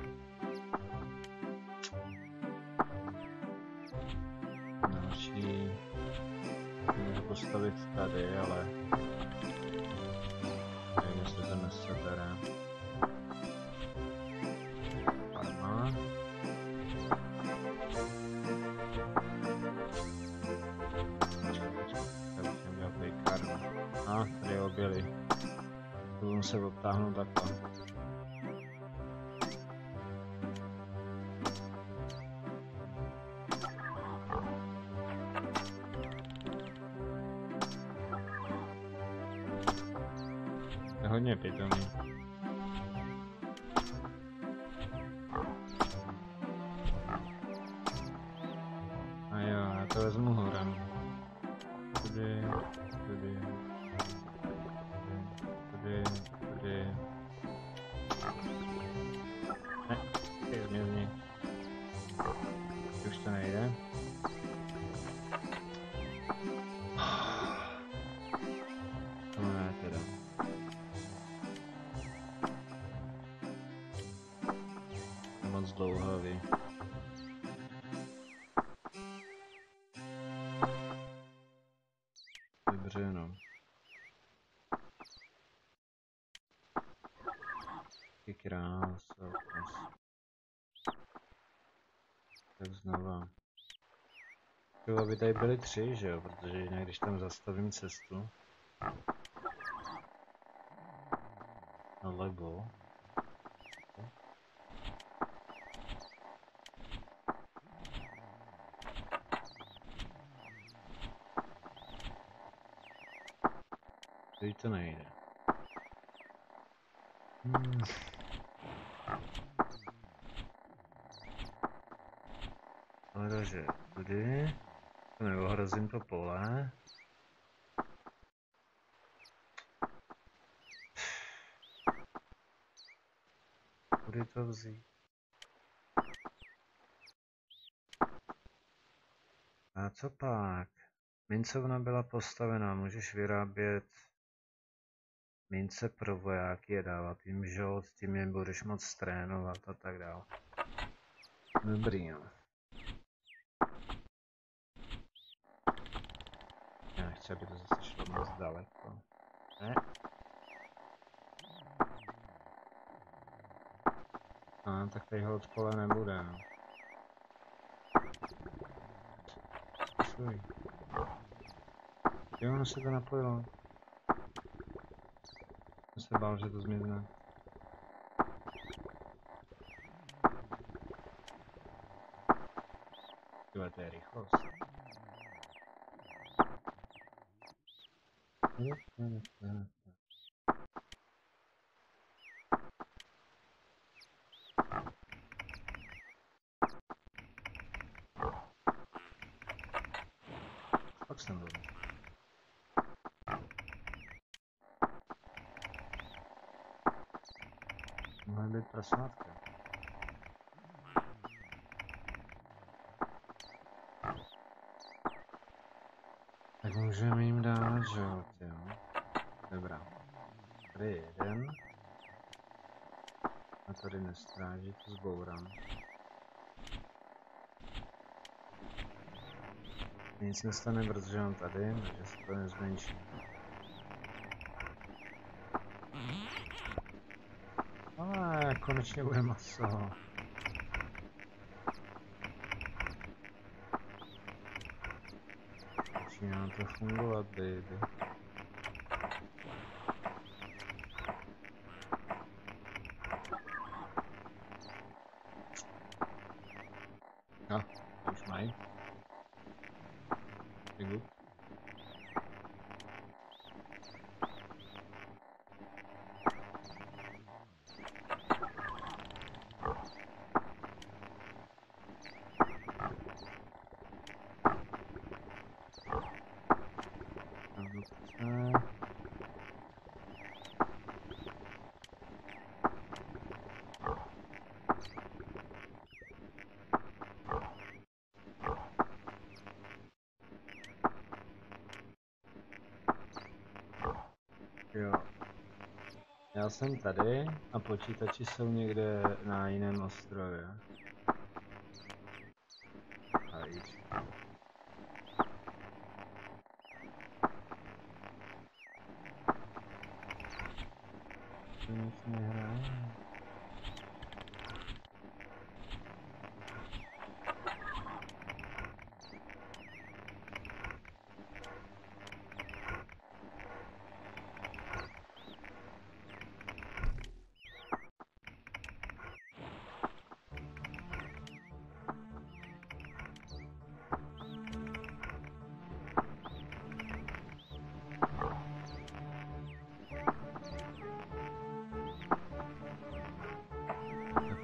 Další... Můžu postavit tady, ale... nevím, jestli to nesebere. Farma. Počkej, tady jsem dělal tady karma. A, tady je obilí. Budu se obtáhnout takhle. Je hodně pitomý. A jo, já to vezmu horem. Tady. Ne, ty zmizni. Už to nejde. No ne, teda. Moc dlouhavý. Dobře, no. Krása. Tak znova. Třeba by tady byly 3, že jo, protože jinak když tam zastavím cestu. Alebo... Tady to nejde. Ale takže tudy, neohrozím to pole. Kudy to vzít? A co pak? Mincovna byla postavená, můžeš vyrábět mince pro vojáky a dávat jim žolt, tím je budeš moc trénovat a tak dále. Dobrý, no. Já nechci, aby to zase šlo moc daleko. Ne? A tak tady hold pole nebude, no. Fuj. Jo, ono se to napojilo. Jsem se bál, že to zmizne. Tyhle, to je rychlost. Pak jsem byl. Mohly být prasmátka. Tak můžeme jim dát žout, jo. Dobrá. Tady je jeden. A tady nestráží, to zbourám. Nic nestane, protože mám tady, takže se to nezmenší. Ale konečně bude maso. Začíná to fungovat, baby. No, už mají. Good. Jo. Já jsem tady a počítači jsou někde na jiném ostrově. A víc. To nic nehraje.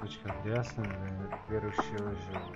Počkat, kde já jsem vyrušil, že jo?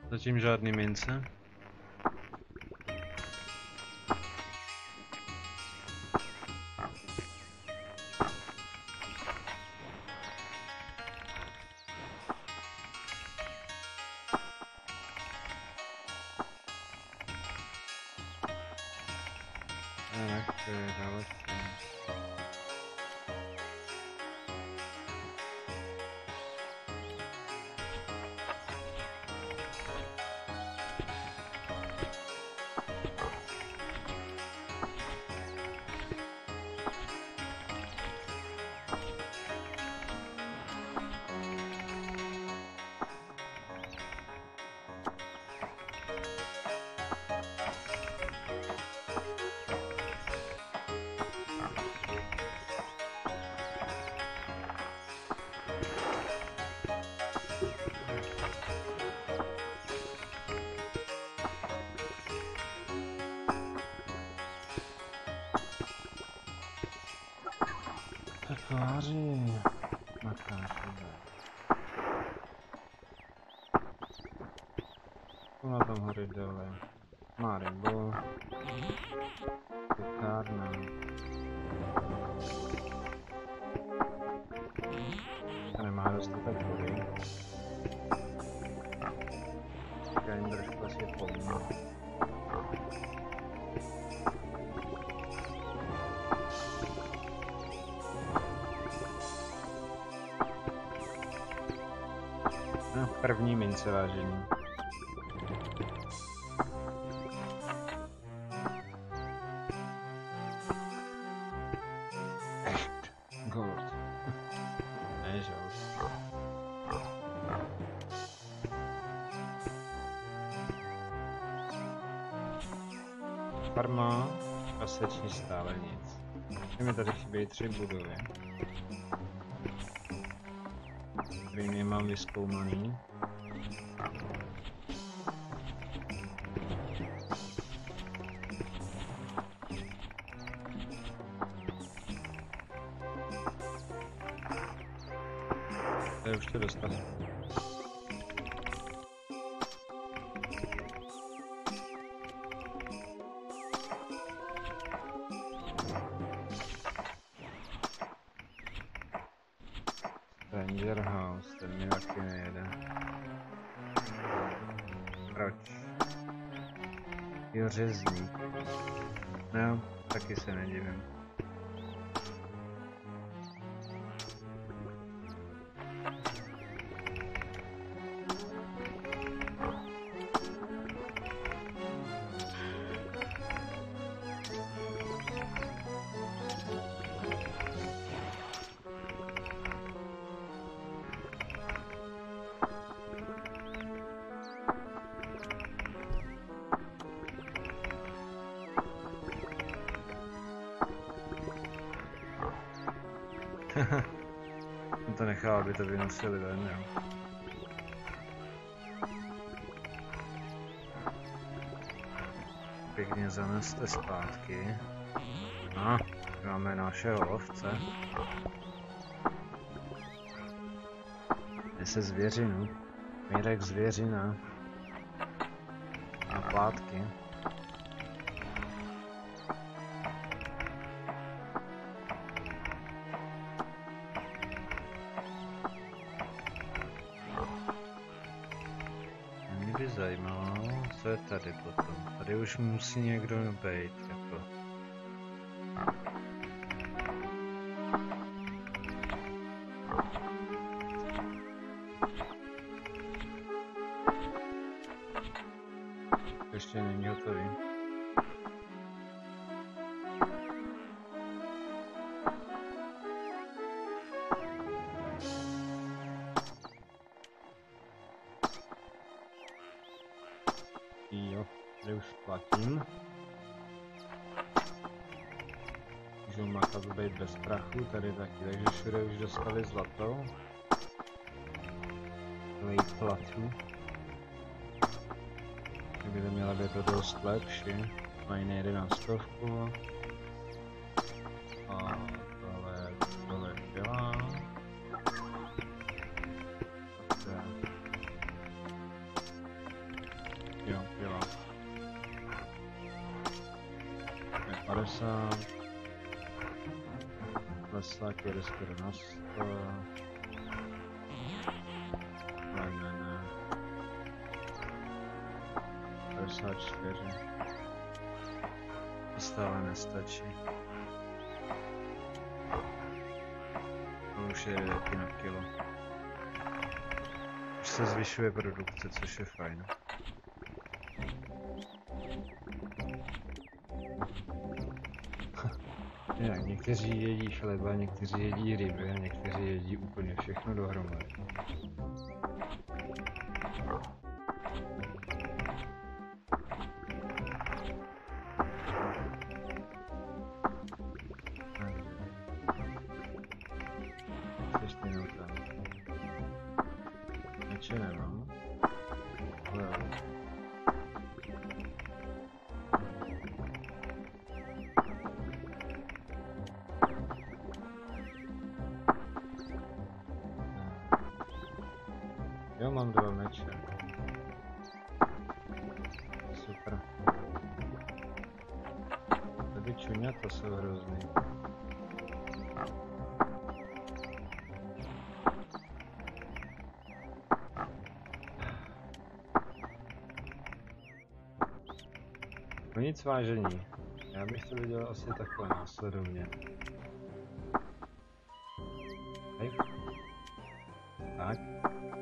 Zatím žádný mince. Nechci, daleko. Tváři. Makášové. Tu na tom hory dole. Maribo. Pekárna. To nemá dostatek vody. Jen trošku asi plný. No, první mince, vážení. Echt, gold. Ne, žal. Farma a seční stále nic. Mi tady chybějí 3 budovy. Kterým je mám vyzkoumaný. To je už to dostat. Ranger House, ten mi taky nejede. Proč? Jo, řezník. No, taky se nedivím. On to nechal, aby to vynosili ven, jo. Pěkně zaneste zpátky. A, máme našeho lovce. Nese zvěřinu. Mírek zvěřina. A plátky. Mě by zajímalo, co je tady potom. Tady už musí někdo být, jako. Ještě není hotový. Jo, tady už platím. Můžu makat být bez prachu, tady taky, takže všude už dostali zlato. Platu. Kdyby to měla být to dost lepší. Mají nejde na 100. A tohle dělá. 50. Lesák jede skoro na 100. Ne. 54. To stále nestačí. To už je na kilo. Už se zvyšuje produkce, což je fajn. Jinak někteří jedí chleba, někteří jedí ryby a někteří jedí úplně všechno dohromady. Ještě jenom tam. Niče nemám. Well. Jo, mám 2 meče. Super. Tady čuňata jsou hrozný. No nic vážení. Já bych to viděl asi takhle následovně. Hej. Tak.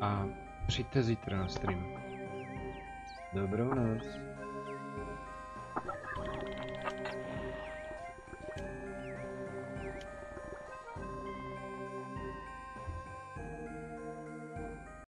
A přijďte zítra na stream. Dobrou noc.